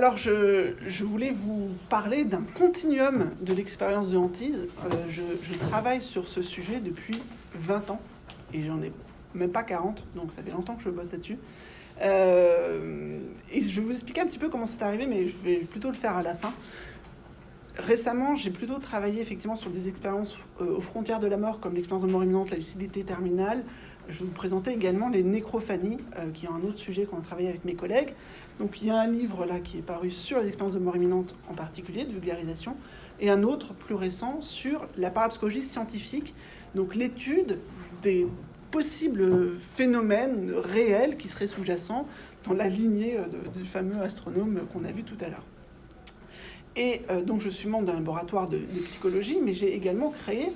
Alors, je voulais vous parler d'un continuum de l'expérience de hantise. Je travaille sur ce sujet depuis 20 ans, et j'en ai même pas 40, donc ça fait longtemps que je bosse là-dessus. Et je vais vous expliquer un petit peu comment c'est arrivé, mais je vais plutôt le faire à la fin. Récemment, j'ai plutôt travaillé effectivement sur des expériences aux frontières de la mort, comme l'expérience de mort imminente, la lucidité terminale. Je vais vous présenter également les nécrophanies, qui est un autre sujet qu'on a travaillé avec mes collègues. Donc il y a un livre là qui est paru sur les expériences de mort imminente en particulier, de vulgarisation, et un autre plus récent sur la parapsychologie scientifique, donc l'étude des possibles phénomènes réels qui seraient sous-jacents dans la lignée du fameux astronome qu'on a vu tout à l'heure. Et donc je suis membre d'un laboratoire de psychologie, mais j'ai également créé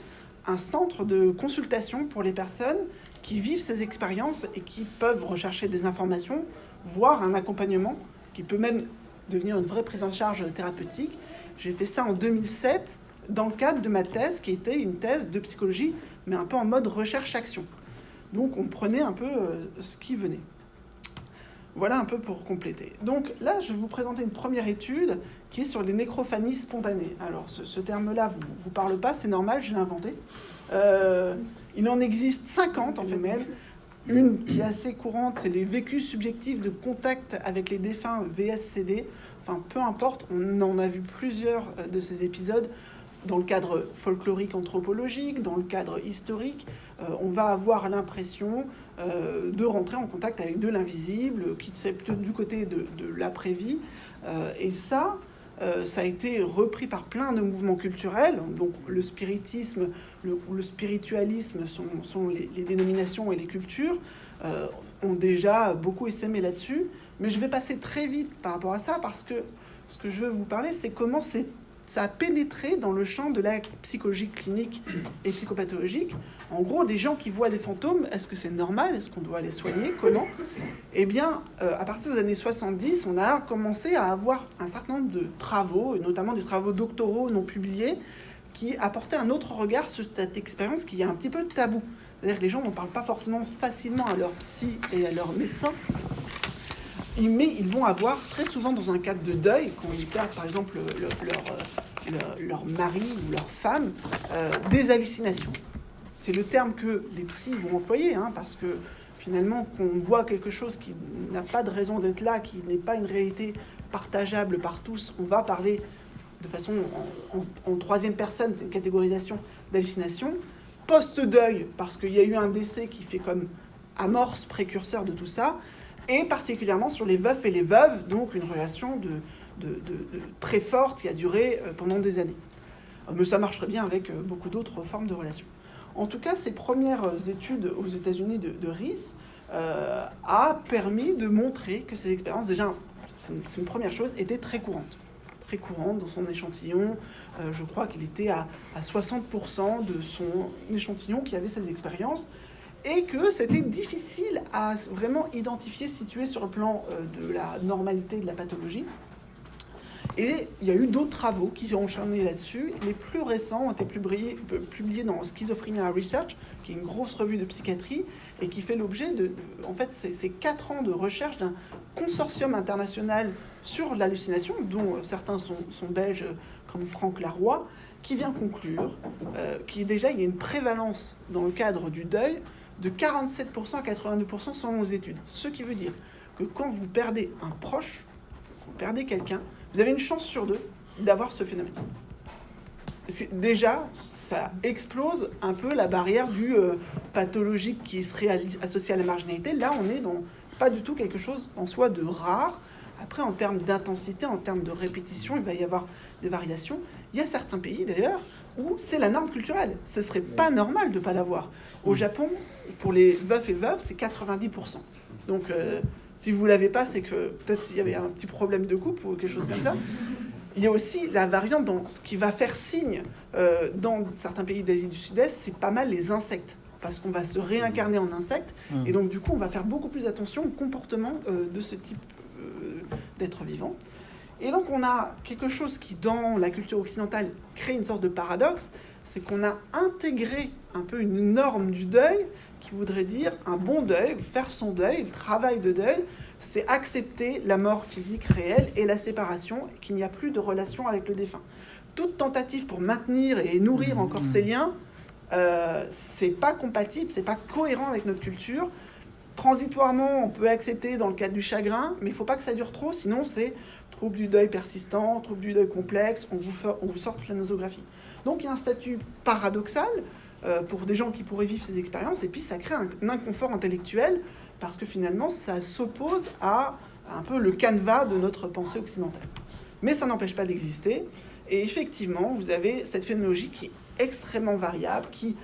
un centre de consultation pour les personnes qui vivent ces expériences et qui peuvent rechercher des informations, voire un accompagnement qui peut même devenir une vraie prise en charge thérapeutique. J'ai fait ça en 2007 dans le cadre de ma thèse, qui était une thèse de psychologie, mais un peu en mode recherche-action. Donc on prenait un peu ce qui venait. Voilà un peu pour compléter. Donc là, je vais vous présenter une première étude qui est sur les nécrophanies spontanées. Alors ce terme-là vous parle pas, c'est normal, je l'ai inventé. Il en existe 50 en fait même. Une qui est assez courante, c'est les vécus subjectifs de contact avec les défunts VSCD. Enfin, peu importe, on en a vu plusieurs de ces épisodes dans le cadre folklorique anthropologique, dans le cadre historique. On va avoir l'impression de rentrer en contact avec de l'invisible, qui est plutôt du côté de l'après-vie. Et ça a été repris par plein de mouvements culturels. Donc le spiritisme ou le spiritualisme sont les dénominations et les cultures ont déjà beaucoup essaimé là-dessus. Mais je vais passer très vite par rapport à ça, parce que ce que je veux vous parler, c'est comment ça a pénétré dans le champ de la psychologie clinique et psychopathologique. En gros, des gens qui voient des fantômes, est-ce que c'est normal? Est-ce qu'on doit les soigner? Comment? Eh bien, à partir des années 70, on a commencé à avoir un certain nombre de travaux, notamment des travaux doctoraux non publiés, qui apportaient un autre regard sur cette expérience qui est un petit peu tabou. C'est-à-dire que les gens n'en parlent pas forcément facilement à leur psy et à leur médecin, mais ils vont avoir très souvent dans un cadre de deuil, quand ils perdent par exemple leur mari ou leur femme, des hallucinations. C'est le terme que les psys vont employer, parce que finalement, qu'on voit quelque chose qui n'a pas de raison d'être là, qui n'est pas une réalité partageable par tous, on va parler de façon en troisième personne, c'est une catégorisation d'hallucination. Post-deuil, parce qu'il y a eu un décès qui fait comme amorce, précurseur de tout ça, et particulièrement sur les veufs et les veuves, donc une relation de très forte qui a duré pendant des années. Mais ça marcherait bien avec beaucoup d'autres formes de relations. En tout cas, ces premières études aux États-Unis de Rees a permis de montrer que ces expériences, déjà, c'est une première chose, étaient très courantes. Très courantes dans son échantillon. Je crois qu'il était à 60% de son échantillon qui avait ces expériences. Et que c'était difficile à vraiment identifier, situer sur le plan de la normalité de la pathologie. Et il y a eu d'autres travaux qui ont enchaîné là-dessus. Les plus récents ont été publiés dans Schizophrenia Research, qui est une grosse revue de psychiatrie, et qui fait l'objet en fait, c'est 4 ans de recherche d'un consortium international sur l'hallucination, dont certains sont belges, comme Franck Laroy, qui vient conclure qu'il y a une prévalence dans le cadre du deuil de 47% à 82% selon nos études. Ce qui veut dire que quand vous perdez un proche, vous perdez quelqu'un, vous avez une chance sur 2 d'avoir ce phénomène. Déjà, ça explose un peu la barrière du pathologique qui serait associé à la marginalité. Là, on est dans pas du tout quelque chose en soi de rare. Après, en termes d'intensité, en termes de répétition, il va y avoir des variations. Il y a certains pays, d'ailleurs, où c'est la norme culturelle. Ce ne serait pas normal de ne pas l'avoir. Au Japon, pour les veufs et veuves, c'est 90%. Donc, si vous ne l'avez pas, c'est que peut-être il y avait un petit problème de couple ou quelque chose comme ça. Il y a aussi la variante dans ce qui va faire signe dans certains pays d'Asie du Sud-Est, c'est pas mal les insectes. Parce qu'on va se réincarner en insecte. Et donc, du coup, on va faire beaucoup plus attention au comportement de ce type d'être vivant. Et donc, on a quelque chose qui, dans la culture occidentale, crée une sorte de paradoxe, c'est qu'on a intégré un peu une norme du deuil qui voudrait dire un bon deuil, faire son deuil, le travail de deuil, c'est accepter la mort physique réelle et la séparation, qu'il n'y a plus de relation avec le défunt. Toute tentative pour maintenir et nourrir encore ces liens, c'est pas compatible, c'est pas cohérent avec notre culture. Transitoirement, on peut accepter dans le cadre du chagrin, mais il faut pas que ça dure trop, sinon c'est trouble du deuil persistant, trouble du deuil complexe, on vous sort toute la nosographie. Donc il y a un statut paradoxal pour des gens qui pourraient vivre ces expériences, et puis ça crée un inconfort intellectuel, parce que finalement ça s'oppose à un peu le canevas de notre pensée occidentale. Mais ça n'empêche pas d'exister, et effectivement vous avez cette phénoménologie qui est extrêmement variable, qui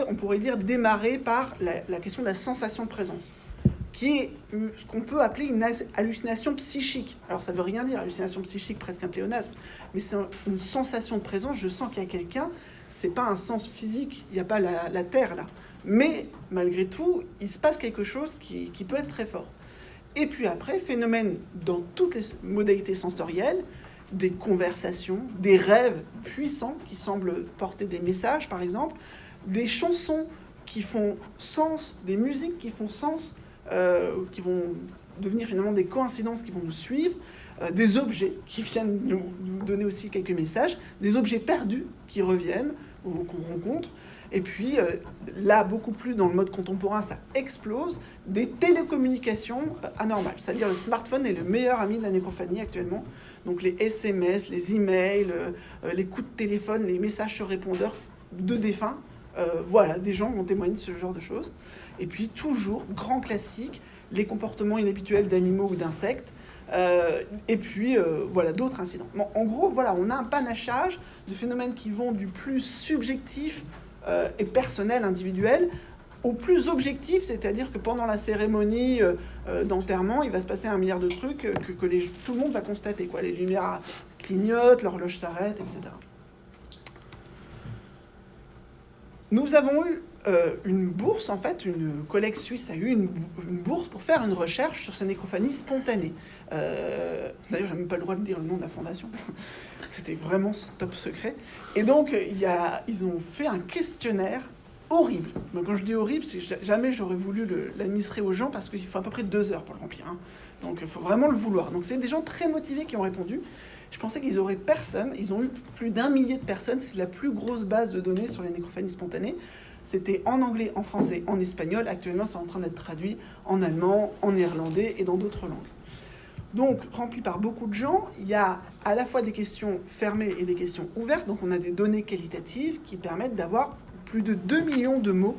on pourrait dire démarrer par la question de la sensation de présence, qui est ce qu'on peut appeler une hallucination psychique. Alors ça veut rien dire, hallucination psychique, presque un pléonasme, mais c'est une sensation de présence, je sens qu'il y a quelqu'un, c'est pas un sens physique, il n'y a pas la terre là, mais malgré tout, il se passe quelque chose qui peut être très fort. Et puis après, phénomène dans toutes les modalités sensorielles, des conversations, des rêves puissants qui semblent porter des messages par exemple, des chansons qui font sens, des musiques qui font sens, qui vont devenir finalement des coïncidences qui vont nous suivre, des objets qui viennent nous donner aussi quelques messages, des objets perdus qui reviennent ou qu'on rencontre, et puis là, beaucoup plus dans le mode contemporain, ça explose, des télécommunications anormales. C'est-à-dire le smartphone est le meilleur ami de la nécrophanie actuellement. Donc les SMS, les emails, les coups de téléphone, les messages sur répondeur de défunts, voilà, des gens vont témoigner de ce genre de choses. Et puis toujours, grand classique, les comportements inhabituels d'animaux ou d'insectes, et puis voilà, d'autres incidents. Bon, en gros, voilà, on a un panachage de phénomènes qui vont du plus subjectif et personnel, individuel, au plus objectif, c'est-à-dire que pendant la cérémonie d'enterrement, il va se passer 1 milliard de trucs que tout le monde va constater, quoi. Les lumières clignotent, l'horloge s'arrête, etc. Nous avons eu une bourse, en fait, une collègue suisse a eu une bourse pour faire une recherche sur ces nécrophanies spontanées. D'ailleurs, je n'ai même pas le droit de dire le nom de la fondation. C'était vraiment top secret. Et donc, ils ont fait un questionnaire horrible. Mais quand je dis horrible, c'est que jamais j'aurais voulu l'administrer aux gens parce qu'il faut à peu près 2 heures pour le remplir. Hein. Donc, il faut vraiment le vouloir. Donc, c'est des gens très motivés qui ont répondu. Je pensais qu'ils auraient personne. Ils ont eu plus d'1 millier de personnes. C'est la plus grosse base de données sur les nécrophanies spontanées. C'était en anglais, en français, en espagnol. Actuellement, c'est en train d'être traduit en allemand, en néerlandais et dans d'autres langues. Donc, rempli par beaucoup de gens, il y a à la fois des questions fermées et des questions ouvertes. Donc, on a des données qualitatives qui permettent d'avoir plus de 2 millions de mots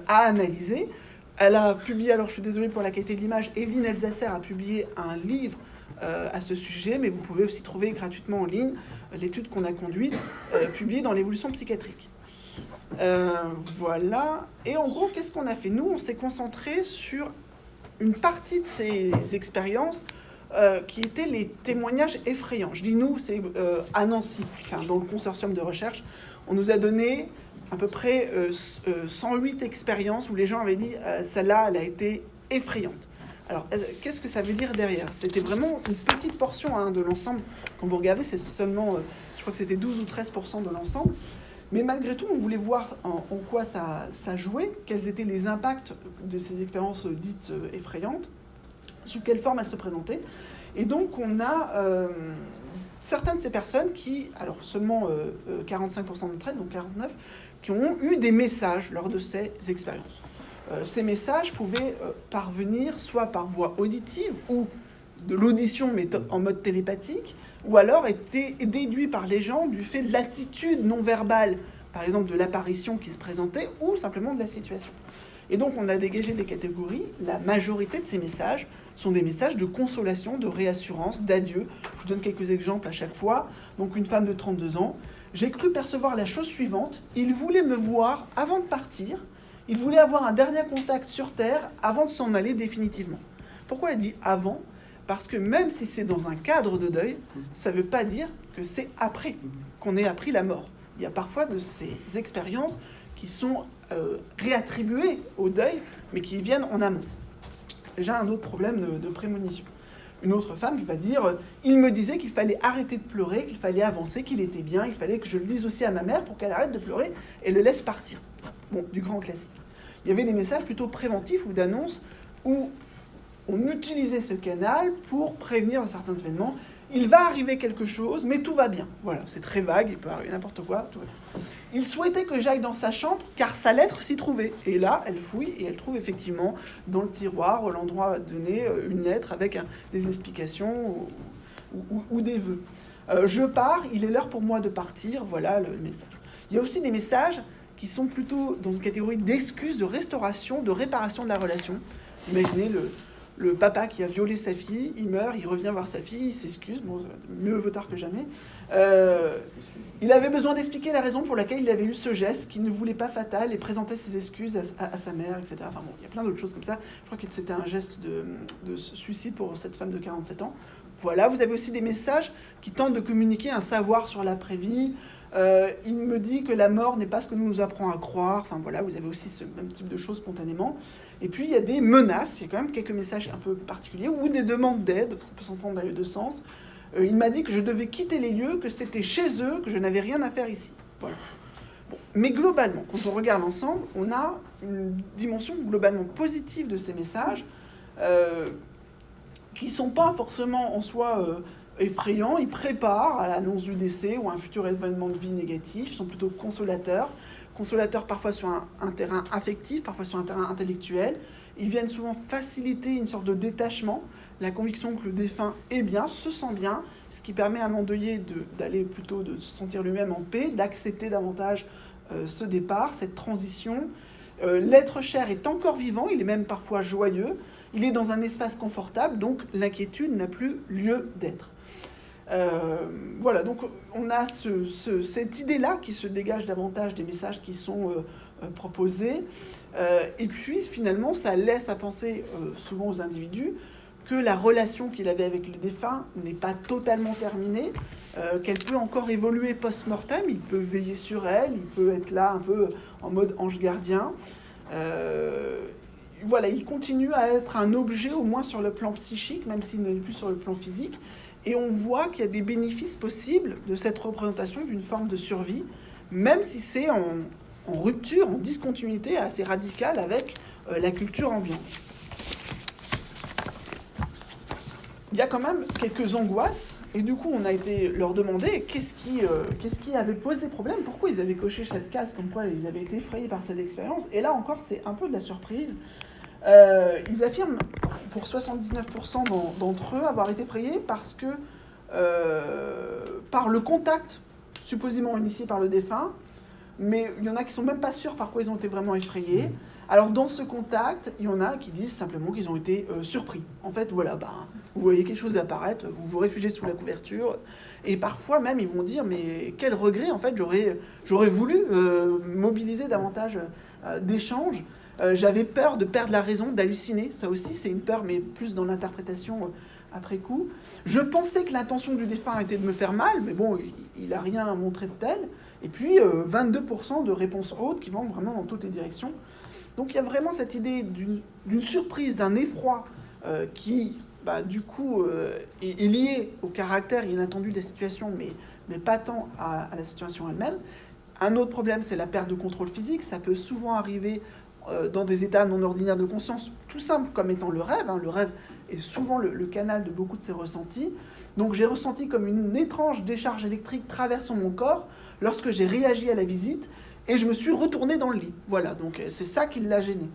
à analyser. Elle a publié, alors je suis désolé pour la qualité de l'image, Evelyne Elzasser a publié un livre à ce sujet, mais vous pouvez aussi trouver gratuitement en ligne l'étude qu'on a conduite, publiée dans l'évolution psychiatrique. Voilà. Et en gros, qu'est-ce qu'on a fait? Nous, on s'est concentré sur une partie de ces expériences qui étaient les témoignages effrayants. Je dis nous, c'est à Nancy, enfin, dans le consortium de recherche, on nous a donné à peu près 108 expériences où les gens avaient dit celle-là, elle a été effrayante. Alors, qu'est-ce que ça veut dire derrière? C'était vraiment une petite portion de l'ensemble. Quand vous regardez, c'est seulement, je crois que c'était 12 ou 13% de l'ensemble. Mais malgré tout, on voulait voir en quoi ça jouait, quels étaient les impacts de ces expériences dites effrayantes, sous quelle forme elles se présentaient. Et donc, on a certaines de ces personnes qui, alors seulement 45% d'entre elles, donc 49%, qui ont eu des messages lors de ces expériences. Ces messages pouvaient parvenir soit par voie auditive ou de l'audition mais en mode télépathique, ou alors étaient déduits par les gens du fait de l'attitude non verbale, par exemple de l'apparition qui se présentait, ou simplement de la situation. Et donc on a dégagé des catégories. La majorité de ces messages sont des messages de consolation, de réassurance, d'adieu. Je vous donne quelques exemples à chaque fois. Donc une femme de 32 ans. J'ai cru percevoir la chose suivante. Il voulait me voir avant de partir. Il voulait avoir un dernier contact sur Terre avant de s'en aller définitivement. Pourquoi elle dit avant ? Parce que même si c'est dans un cadre de deuil, ça ne veut pas dire que c'est après qu'on ait appris la mort. Il y a parfois de ces expériences qui sont réattribuées au deuil, mais qui viennent en amont. Déjà un autre problème de prémonition. Une autre femme qui va dire « Il me disait qu'il fallait arrêter de pleurer, qu'il fallait avancer, qu'il était bien, il fallait que je le dise aussi à ma mère pour qu'elle arrête de pleurer et le laisse partir. » Bon, du grand classique. Il y avait des messages plutôt préventifs ou d'annonces où on utilisait ce canal pour prévenir certains événements. Il va arriver quelque chose, mais tout va bien. Voilà, c'est très vague, il peut arriver n'importe quoi, tout va bien. Il souhaitait que j'aille dans sa chambre, car sa lettre s'y trouvait. Et là, elle fouille, et elle trouve effectivement dans le tiroir, l'endroit donné, une lettre avec des explications ou des vœux. Je pars, il est l'heure pour moi de partir, voilà le message. Il y a aussi des messages qui sont plutôt dans une catégorie d'excuses, de restauration, de réparation de la relation. Imaginez le papa qui a violé sa fille, il meurt, il revient voir sa fille, il s'excuse, bon, mieux vaut tard que jamais. Il avait besoin d'expliquer la raison pour laquelle il avait eu ce geste, qu'il ne voulait pas fatal, et présenter ses excuses à sa mère, etc. Enfin bon, il y a plein d'autres choses comme ça. Je crois que c'était un geste de suicide pour cette femme de 47 ans. Voilà, vous avez aussi des messages qui tentent de communiquer un savoir sur l'après-vie. Il me dit que la mort n'est pas ce que nous apprend à croire. Enfin voilà, vous avez aussi ce même type de choses spontanément. Et puis il y a des menaces, il y a quand même quelques messages un peu particuliers, ou des demandes d'aide, ça peut s'entendre dans les deux sens. Il m'a dit que je devais quitter les lieux, que c'était chez eux, que je n'avais rien à faire ici. Voilà. Bon. Mais globalement, quand on regarde l'ensemble, on a une dimension globalement positive de ces messages, qui ne sont pas forcément en soi effrayants. Ils préparent à l'annonce du décès ou à un futur événement de vie négatif. Ils sont plutôt consolateurs. Consolateurs parfois sur un terrain affectif, parfois sur un terrain intellectuel. Ils viennent souvent faciliter une sorte de détachement, la conviction que le défunt est bien, se sent bien, ce qui permet à l'endeuillé d'aller plutôt de se sentir lui-même en paix, d'accepter davantage ce départ, cette transition. L'être cher est encore vivant, il est même parfois joyeux, il est dans un espace confortable, donc l'inquiétude n'a plus lieu d'être. Voilà, donc on a cette idée-là qui se dégage davantage des messages qui sont proposés, et puis finalement ça laisse à penser souvent aux individus que la relation qu'il avait avec le défunt n'est pas totalement terminée, qu'elle peut encore évoluer post-mortem, il peut veiller sur elle, il peut être là un peu en mode ange gardien. Voilà, il continue à être un objet, au moins sur le plan psychique, même s'il n'est plus sur le plan physique. Et on voit qu'il y a des bénéfices possibles de cette représentation d'une forme de survie, même si c'est en rupture, en discontinuité assez radicale avec la culture ambiante. Il y a quand même quelques angoisses, et du coup on a été leur demander qu'est-ce qui avait posé problème, pourquoi ils avaient coché cette case, comme quoi ils avaient été effrayés par cette expérience. Et là encore c'est un peu de la surprise. Ils affirment, pour 79% d'entre eux, avoir été effrayés parce que, par le contact supposément initié par le défunt, mais il y en a qui sont même pas sûrs par quoi ils ont été vraiment effrayés. Alors dans ce contact, il y en a qui disent simplement qu'ils ont été surpris. En fait, voilà, vous voyez quelque chose apparaître, vous vous réfugiez sous la couverture, et parfois même ils vont dire mais quel regret, en fait j'aurais voulu mobiliser davantage d'échanges. J'avais peur de perdre la raison, d'halluciner. Ça aussi, c'est une peur, mais plus dans l'interprétation après coup. Je pensais que l'intention du défunt était de me faire mal, mais bon, il n'a rien montré de tel. Et puis, 22% de réponses hautes qui vont vraiment dans toutes les directions. Donc, il y a vraiment cette idée d'une surprise, d'un effroi qui, du coup, est lié au caractère inattendu de la situation, mais pas tant à la situation elle-même. Un autre problème, c'est la perte de contrôle physique. Ça peut souvent arriver dans des états non ordinaires de conscience, tout simple comme étant le rêve. Le rêve est souvent le canal de beaucoup de ces ressentis. Donc j'ai ressenti comme une étrange décharge électrique traversant mon corps lorsque j'ai réagi à la visite et je me suis retourné dans le lit. Voilà, donc c'est ça qui l'a gêné.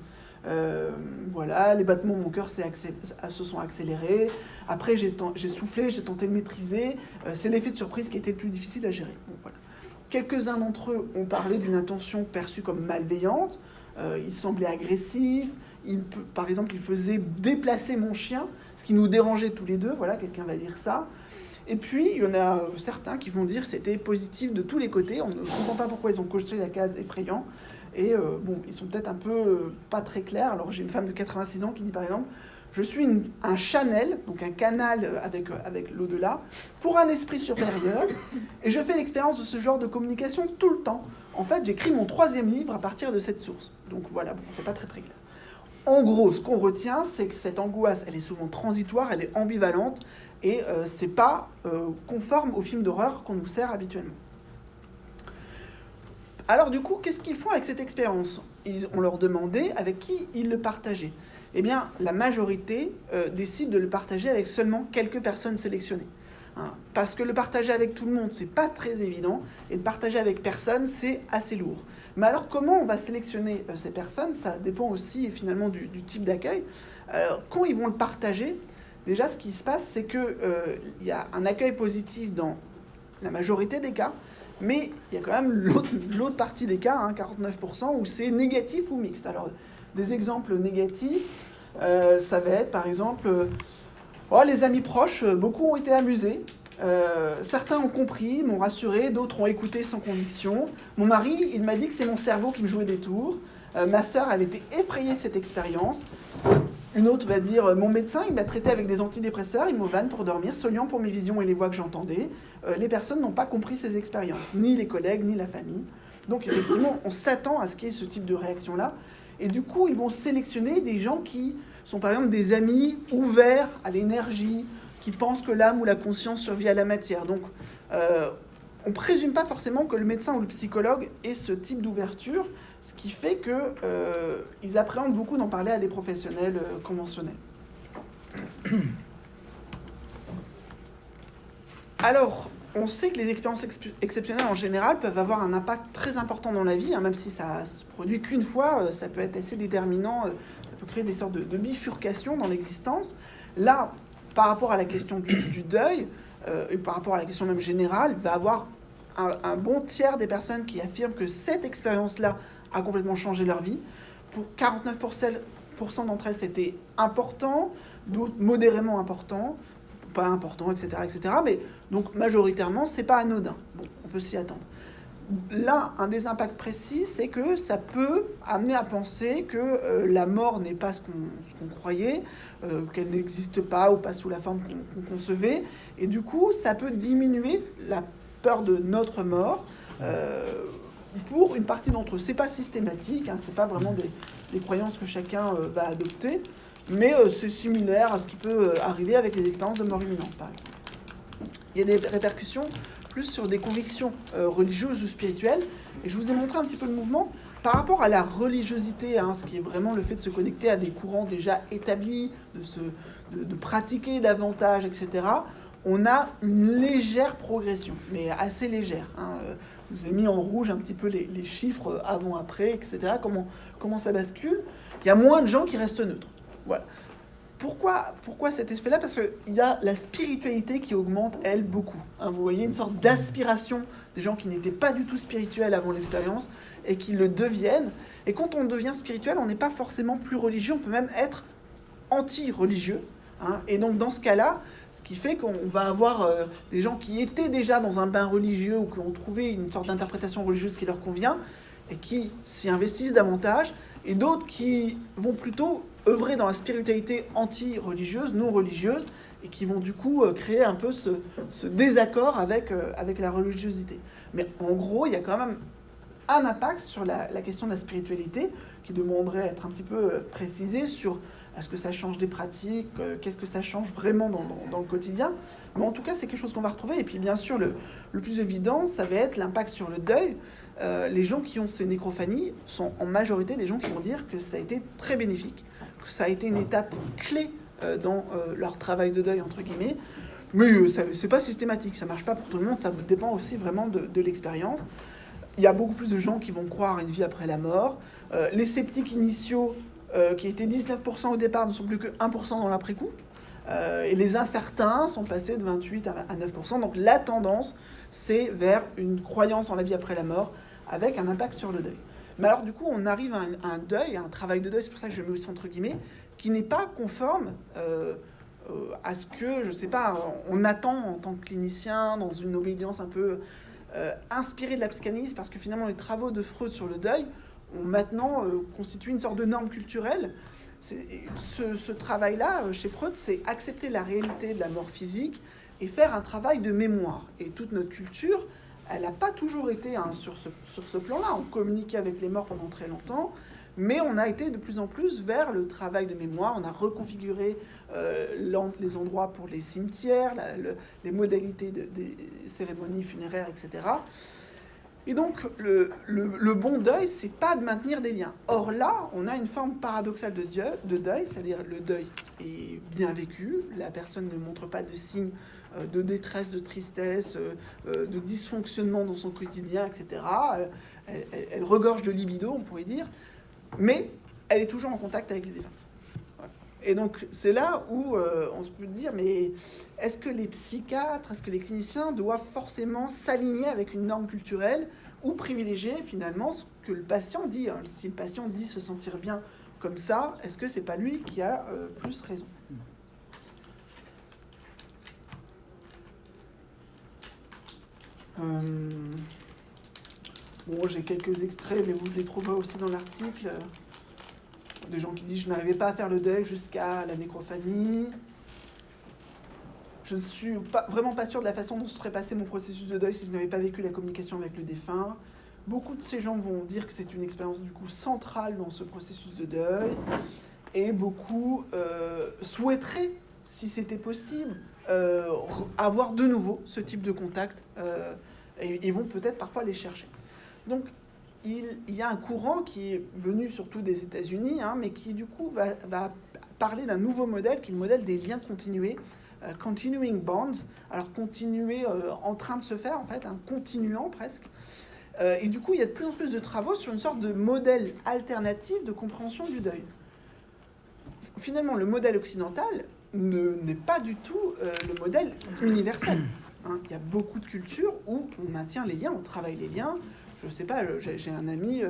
Voilà, les battements de mon cœur se sont accélérés. Après j'ai soufflé, j'ai tenté de maîtriser. C'est l'effet de surprise qui était le plus difficile à gérer. Bon, voilà. Quelques-uns d'entre eux ont parlé d'une intention perçue comme malveillante. Il semblait agressif, par exemple il faisait déplacer mon chien, ce qui nous dérangeait tous les deux, voilà, quelqu'un va dire ça. Et puis il y en a certains qui vont dire que c'était positif de tous les côtés, on ne comprend pas pourquoi ils ont coché la case effrayant, et ils sont peut-être un peu pas très clairs. Alors j'ai une femme de 86 ans qui dit par exemple « Je suis un channel, donc un canal avec l'au-delà, pour un esprit supérieur, et je fais l'expérience de ce genre de communication tout le temps. En fait, j'écris mon 3e livre à partir de cette source. » Donc voilà, bon, c'est pas très très clair. En gros, ce qu'on retient, c'est que cette angoisse, elle est souvent transitoire, elle est ambivalente, et c'est pas conforme au film d'horreur qu'on nous sert habituellement. Alors du coup, qu'est-ce qu'ils font avec cette expérience ? On leur demandait avec qui ils le partageaient. eh bien, la majorité décide de le partager avec seulement quelques personnes sélectionnées. Hein, parce que le partager avec tout le monde, c'est pas très évident, et le partager avec personne, c'est assez lourd. Mais alors, comment on va sélectionner ces personnes? Ça dépend aussi, finalement, du type d'accueil. Alors, quand ils vont le partager, déjà, ce qui se passe, c'est qu'il y a un accueil positif dans la majorité des cas, mais il y a quand même l'autre partie des cas, hein, 49%, où c'est négatif ou mixte. Alors, des exemples négatifs, ça va être, par exemple, les amis proches, beaucoup ont été amusés. Certains ont compris, m'ont rassuré, d'autres ont écouté sans conviction. Mon mari, il m'a dit que c'est mon cerveau qui me jouait des tours. Ma sœur, elle était effrayée de cette expérience. Une autre va dire, mon médecin, il m'a traité avec des antidépresseurs, Imovane pour dormir, Soliant pour mes visions et les voix que j'entendais. Les personnes n'ont pas compris ces expériences, ni les collègues, ni la famille. Donc effectivement, on s'attend à ce qu'il y ait ce type de réaction-là. Et du coup, ils vont sélectionner des gens qui sont par exemple des amis ouverts à l'énergie, qui pensent que l'âme ou la conscience survit à la matière. Donc, on ne présume pas forcément que le médecin ou le psychologue ait ce type d'ouverture, ce qui fait qu'ils appréhendent beaucoup d'en parler à des professionnels conventionnels. Alors, on sait que les expériences exceptionnelles en général peuvent avoir un impact très important dans la vie, hein, même si ça se produit qu'une fois, ça peut être assez déterminant, ça peut créer des sortes de bifurcations dans l'existence. Là, par rapport à la question du deuil, et par rapport à la question même générale, il va y avoir un bon tiers des personnes qui affirment que cette expérience-là a complètement changé leur vie. Pour 49% d'entre elles, c'était important, d'autres modérément important, pas important, etc., etc. Mais donc majoritairement, c'est pas anodin. Bon, on peut s'y attendre. Là, un des impacts précis, c'est que ça peut amener à penser que la mort n'est pas ce qu'on croyait, qu'elle n'existe pas ou pas sous la forme qu'on concevait. Et du coup, ça peut diminuer la peur de notre mort pour une partie d'entre eux. C'est pas systématique, hein, c'est pas vraiment des croyances que chacun va adopter, mais c'est similaire à ce qui peut arriver avec les expériences de mort imminente, par exemple. Il y a des répercussions plus sur des convictions religieuses ou spirituelles, et je vous ai montré un petit peu le mouvement par rapport à la religiosité, hein, ce qui est vraiment le fait de se connecter à des courants déjà établis, de pratiquer davantage, etc. On a une légère progression, mais assez légère. Hein. Je vous ai mis en rouge un petit peu les chiffres avant-après, etc. Comment ça bascule. Il y a moins de gens qui restent neutres. Voilà. Pourquoi cet effet-là? Parce qu'il y a la spiritualité qui augmente, elle, beaucoup. Hein, vous voyez une sorte d'aspiration des gens qui n'étaient pas du tout spirituels avant l'expérience et qui le deviennent. Et quand on devient spirituel, on n'est pas forcément plus religieux, on peut même être anti-religieux. Hein, et donc dans ce cas-là, ce qui fait qu'on va avoir des gens qui étaient déjà dans un bain religieux ou qui ont trouvé une sorte d'interprétation religieuse qui leur convient et qui s'y investissent davantage, et d'autres qui vont plutôt œuvrer dans la spiritualité anti-religieuse, non religieuse, et qui vont du coup créer un peu ce désaccord avec la religiosité. Mais en gros, il y a quand même un impact sur la question de la spiritualité qui demanderait à être un petit peu précisé sur est-ce que ça change des pratiques, qu'est-ce que ça change vraiment dans le quotidien. Mais en tout cas, c'est quelque chose qu'on va retrouver. Et puis bien sûr, le plus évident, ça va être l'impact sur le deuil. Les gens qui ont ces nécrophanies sont en majorité des gens qui vont dire que ça a été très bénéfique, que ça a été une étape clé dans leur travail de deuil, entre guillemets. Mais c'est pas systématique, ça marche pas pour tout le monde, ça dépend aussi vraiment de l'expérience. Il y a beaucoup plus de gens qui vont croire à une vie après la mort. Les sceptiques initiaux, qui étaient 19% au départ, ne sont plus que 1% dans l'après-coup. Et les incertains sont passés de 28 à 9%. Donc la tendance, c'est vers une croyance en la vie après la mort, avec un impact sur le deuil. Mais alors du coup, on arrive à un deuil, à un travail de deuil, c'est pour ça que je mets aussi entre guillemets, qui n'est pas conforme à ce que, je sais pas, on attend en tant que clinicien, dans une obédience un peu inspirée de la psychanalyse, parce que finalement les travaux de Freud sur le deuil ont maintenant constitué une sorte de norme culturelle. Ce travail-là, chez Freud, c'est accepter la réalité de la mort physique et faire un travail de mémoire. Et toute notre culture, elle n'a pas toujours été sur ce plan-là. On communiquait avec les morts pendant très longtemps, mais on a été de plus en plus vers le travail de mémoire. On a reconfiguré les endroits pour les cimetières, les modalités des cérémonies funéraires, etc. Et donc, le bon deuil, c'est pas de maintenir des liens. Or là, on a une forme paradoxale de deuil, c'est-à-dire le deuil est bien vécu, la personne ne montre pas de signes de détresse, de tristesse, de dysfonctionnement dans son quotidien, etc. Elle regorge de libido, on pourrait dire, mais elle est toujours en contact avec les défunts. Voilà. Et donc, c'est là où on se peut dire, mais est-ce que les psychiatres, est-ce que les cliniciens doivent forcément s'aligner avec une norme culturelle ou privilégier finalement ce que le patient dit, hein. Si le patient dit se sentir bien comme ça, est-ce que c'est pas lui qui a plus raison? Bon, j'ai quelques extraits, mais vous les trouverez aussi dans l'article. Des gens qui disent « Je n'arrivais pas à faire le deuil jusqu'à la nécrophanie. Je ne suis vraiment pas sûr de la façon dont se serait passé mon processus de deuil si je n'avais pas vécu la communication avec le défunt. » Beaucoup de ces gens vont dire que c'est une expérience du coup centrale dans ce processus de deuil. Et beaucoup souhaiteraient, si c'était possible, avoir de nouveau ce type de contact. Et vont peut-être parfois les chercher. Donc, il y a un courant qui est venu surtout des États-Unis, hein, mais qui du coup va parler d'un nouveau modèle, qui est le modèle des liens continués, continuing bonds. Alors, continuer en train de se faire, en fait, un continuant presque. Et du coup, il y a de plus en plus de travaux sur une sorte de modèle alternatif de compréhension du deuil. Finalement, le modèle occidental n'est pas du tout le modèle universel. Hein. Il y a beaucoup de cultures où on maintient les liens, on travaille les liens. Je ne sais pas, j'ai un ami,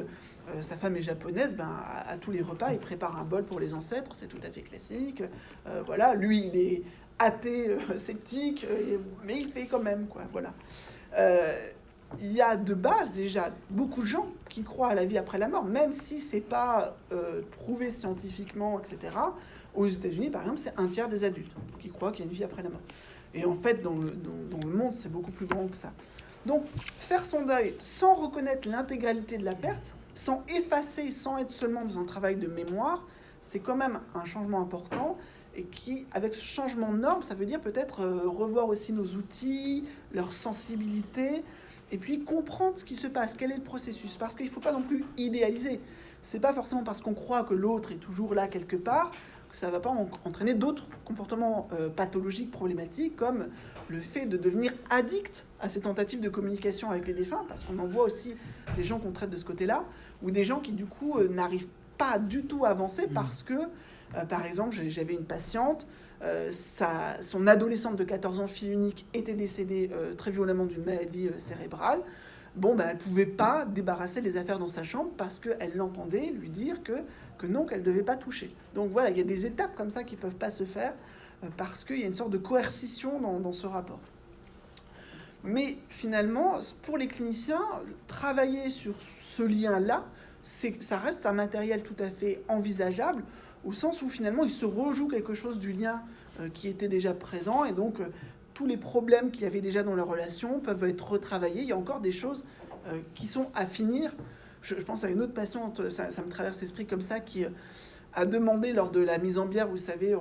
sa femme est japonaise, à tous les repas, il prépare un bol pour les ancêtres, c'est tout à fait classique. Voilà, lui, il est athée, sceptique, mais il fait quand même, quoi. Voilà. Il y a de base déjà beaucoup de gens qui croient à la vie après la mort, même si c'est pas prouvé scientifiquement, etc. Aux États-Unis, par exemple, c'est 1/3 des adultes qui croient qu'il y a une vie après la mort. Et en fait, dans le monde, c'est beaucoup plus grand que ça. Donc, faire son deuil sans reconnaître l'intégralité de la perte, sans effacer, sans être seulement dans un travail de mémoire, c'est quand même un changement important. Et qui, avec ce changement de norme, ça veut dire peut-être revoir aussi nos outils, leur sensibilité, et puis comprendre ce qui se passe, quel est le processus. Parce qu'il ne faut pas non plus idéaliser. C'est pas forcément parce qu'on croit que l'autre est toujours là quelque part que ça ne va pas entraîner d'autres comportements pathologiques, problématiques, comme le fait de devenir addict à ces tentatives de communication avec les défunts, parce qu'on en voit aussi des gens qu'on traite de ce côté-là, ou des gens qui du coup n'arrivent pas du tout à avancer parce que, par exemple, j'avais une patiente, son adolescente de 14 ans, fille unique, était décédée très violemment d'une maladie cérébrale. Bon, elle ne pouvait pas débarrasser les affaires dans sa chambre parce qu'elle l'entendait lui dire que non, qu'elle ne devait pas toucher. Donc voilà, il y a des étapes comme ça qui ne peuvent pas se faire parce qu'il y a une sorte de coercition dans ce rapport. Mais finalement, pour les cliniciens, travailler sur ce lien-là, ça reste un matériel tout à fait envisageable, au sens où finalement il se rejoue quelque chose du lien qui était déjà présent, et donc tous les problèmes qu'il y avait déjà dans la relation peuvent être retravaillés. Il y a encore des choses qui sont à finir. Je pense à une autre patiente, ça me traverse l'esprit comme ça, qui a demandé lors de la mise en bière, vous savez,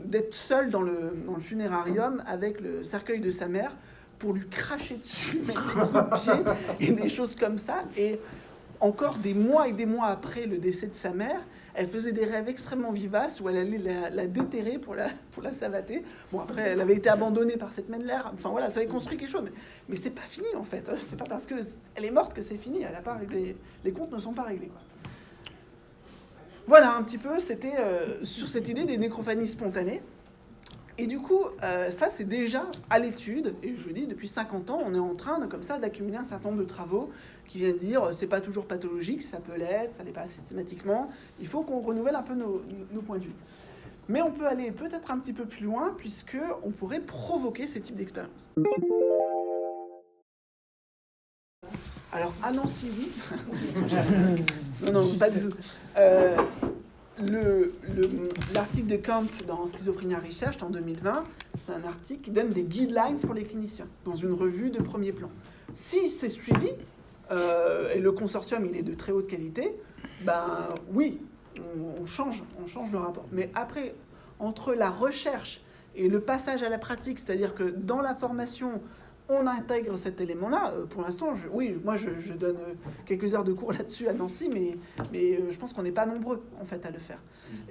d'être seule dans le funérarium avec le cercueil de sa mère pour lui cracher dessus, mettre des coups de pied et des choses comme ça. Et encore des mois et des mois après le décès de sa mère, elle faisait des rêves extrêmement vivaces où elle allait la déterrer pour la savater. Bon, après, elle avait été abandonnée par cette mère. Enfin voilà, ça avait construit quelque chose. Mais c'est pas fini, en fait. C'est pas parce qu'elle est morte que c'est fini. Elle a pas réglé. Les comptes ne sont pas réglés, quoi. Voilà, un petit peu, c'était sur cette idée des nécrophanies spontanées. Et du coup, ça, c'est déjà à l'étude. Et je vous dis, depuis 50 ans, on est en train, comme ça, d'accumuler un certain nombre de travaux qui viennent dire c'est pas toujours pathologique, ça peut l'être, ça l'est pas systématiquement. Il faut qu'on renouvelle un peu nos points de vue. Mais on peut aller peut-être un petit peu plus loin, puisqu'on pourrait provoquer ces types d'expériences. Alors, à Nancy, non, pas du tout. L'article de Camp dans Schizophrénie Research en 2020, c'est un article qui donne des guidelines pour les cliniciens dans une revue de premier plan. Si c'est suivi, et le consortium il est de très haute qualité, oui, on change le rapport. Mais après, entre la recherche et le passage à la pratique, c'est-à-dire que dans la formation, on intègre cet élément-là. Pour l'instant, moi je donne quelques heures de cours là-dessus à Nancy, mais je pense qu'on n'est pas nombreux en fait à le faire.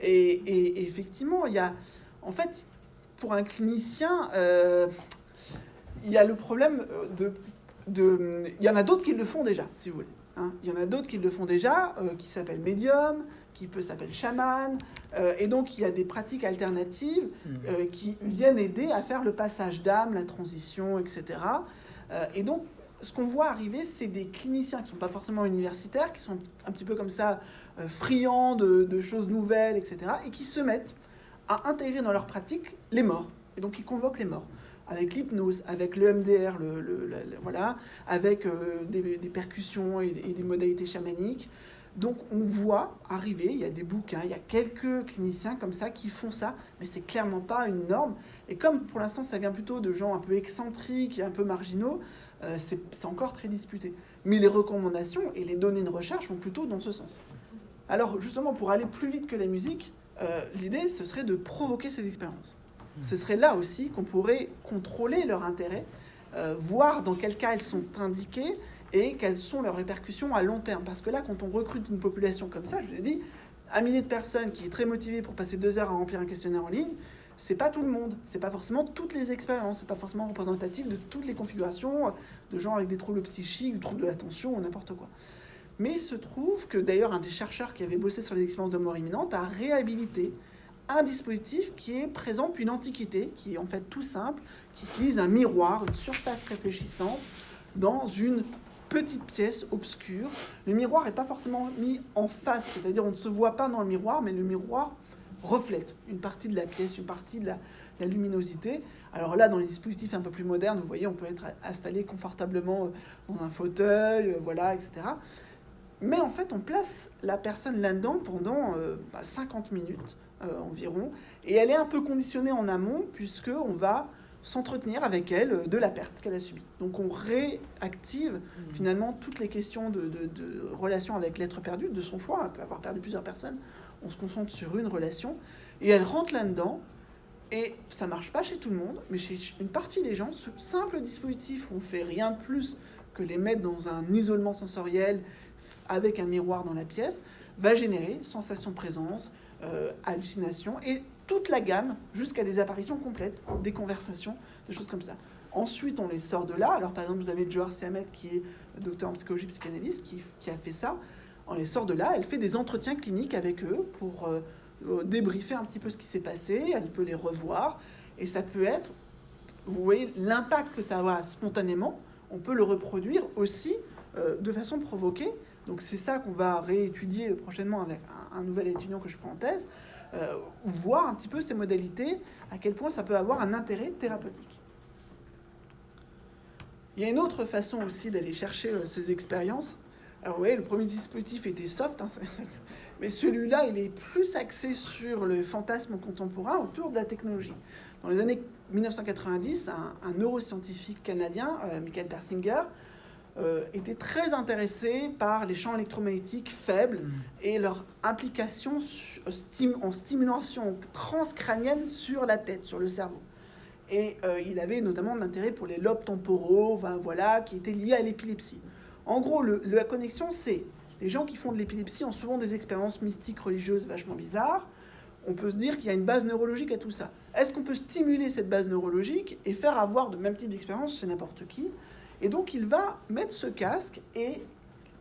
Et effectivement, il y a, en fait, pour un clinicien, il y a le problème il y en a d'autres qui le font déjà, si vous voulez. Hein. Il y en a d'autres qui le font déjà, qui s'appellent médium, qui peut s'appeler chaman, et donc il y a des pratiques alternatives qui viennent aider à faire le passage d'âme, la transition, etc. Et donc, ce qu'on voit arriver, c'est des cliniciens qui ne sont pas forcément universitaires, qui sont un petit peu comme ça, friands de choses nouvelles, etc., et qui se mettent à intégrer dans leur pratique les morts. Et donc, ils convoquent les morts, avec l'hypnose, avec le MDR, voilà, avec des percussions et des modalités chamaniques. Donc, on voit arriver, il y a des bouquins, il y a quelques cliniciens comme ça qui font ça, mais c'est clairement pas une norme. Et comme pour l'instant, ça vient plutôt de gens un peu excentriques et un peu marginaux, c'est encore très disputé. Mais les recommandations et les données de recherche vont plutôt dans ce sens. Alors, justement, pour aller plus vite que la musique, l'idée, ce serait de provoquer ces expériences. Ce serait là aussi qu'on pourrait contrôler leur intérêt, voir dans quel cas elles sont indiquées et quelles sont leurs répercussions à long terme. Parce que là, quand on recrute une population comme ça, je vous ai dit, 1 millier de personnes qui est très motivée pour passer 2 heures à remplir un questionnaire en ligne, c'est pas tout le monde, c'est pas forcément toutes les expériences, c'est pas forcément représentatif de toutes les configurations de gens avec des troubles psychiques, des troubles de l'attention ou n'importe quoi. Mais il se trouve que d'ailleurs un des chercheurs qui avait bossé sur les expériences de mort imminente a réhabilité un dispositif qui est présent depuis l'Antiquité, qui est en fait tout simple, qui utilise un miroir, une surface réfléchissante, dans une petite pièce obscure. Le miroir n'est pas forcément mis en face, c'est-à-dire on ne se voit pas dans le miroir, mais le miroir reflète une partie de la pièce, une partie de la luminosité. Alors là, dans les dispositifs un peu plus modernes, vous voyez, on peut être installé confortablement dans un fauteuil, voilà, etc. Mais en fait, on place la personne là-dedans pendant 50 minutes environ, et elle est un peu conditionnée en amont, puisqu'on va s'entretenir avec elle de la perte qu'elle a subie. Donc on réactive finalement toutes les questions de relation avec l'être perdu, de son choix, elle peut avoir perdu plusieurs personnes, on se concentre sur une relation, et elle rentre là-dedans, et ça marche pas chez tout le monde, mais chez une partie des gens, ce simple dispositif où on fait rien de plus que les mettre dans un isolement sensoriel avec un miroir dans la pièce, va générer sensation de présence, hallucination, et toute la gamme, jusqu'à des apparitions complètes, des conversations, des choses comme ça. Ensuite, on les sort de là. Alors, par exemple, vous avez Johar Siamet, qui est docteur en psychologie psychanalyste, qui a fait ça. On les sort de là, elle fait des entretiens cliniques avec eux pour débriefer un petit peu ce qui s'est passé, elle peut les revoir, et ça peut être, vous voyez, l'impact que ça va avoir spontanément, on peut le reproduire aussi de façon provoquée. Donc c'est ça qu'on va réétudier prochainement avec un nouvel étudiant que je prends en thèse, voir un petit peu ces modalités, à quel point ça peut avoir un intérêt thérapeutique. Il y a une autre façon aussi d'aller chercher ces expériences. Alors vous voyez, le premier dispositif était soft, hein, mais celui-là, il est plus axé sur le fantasme contemporain autour de la technologie. Dans les années 1990, un neuroscientifique canadien, Michael Persinger, était très intéressé par les champs électromagnétiques faibles et leur implication en stimulation transcrânienne sur la tête, sur le cerveau. Et il avait notamment de l'intérêt pour les lobes temporaux, voilà, qui étaient liés à l'épilepsie. En gros, la connexion, c'est les gens qui font de l'épilepsie ont souvent des expériences mystiques, religieuses vachement bizarres. On peut se dire qu'il y a une base neurologique à tout ça. Est-ce qu'on peut stimuler cette base neurologique et faire avoir de même type d'expérience chez n'importe qui ? Et donc, il va mettre ce casque et,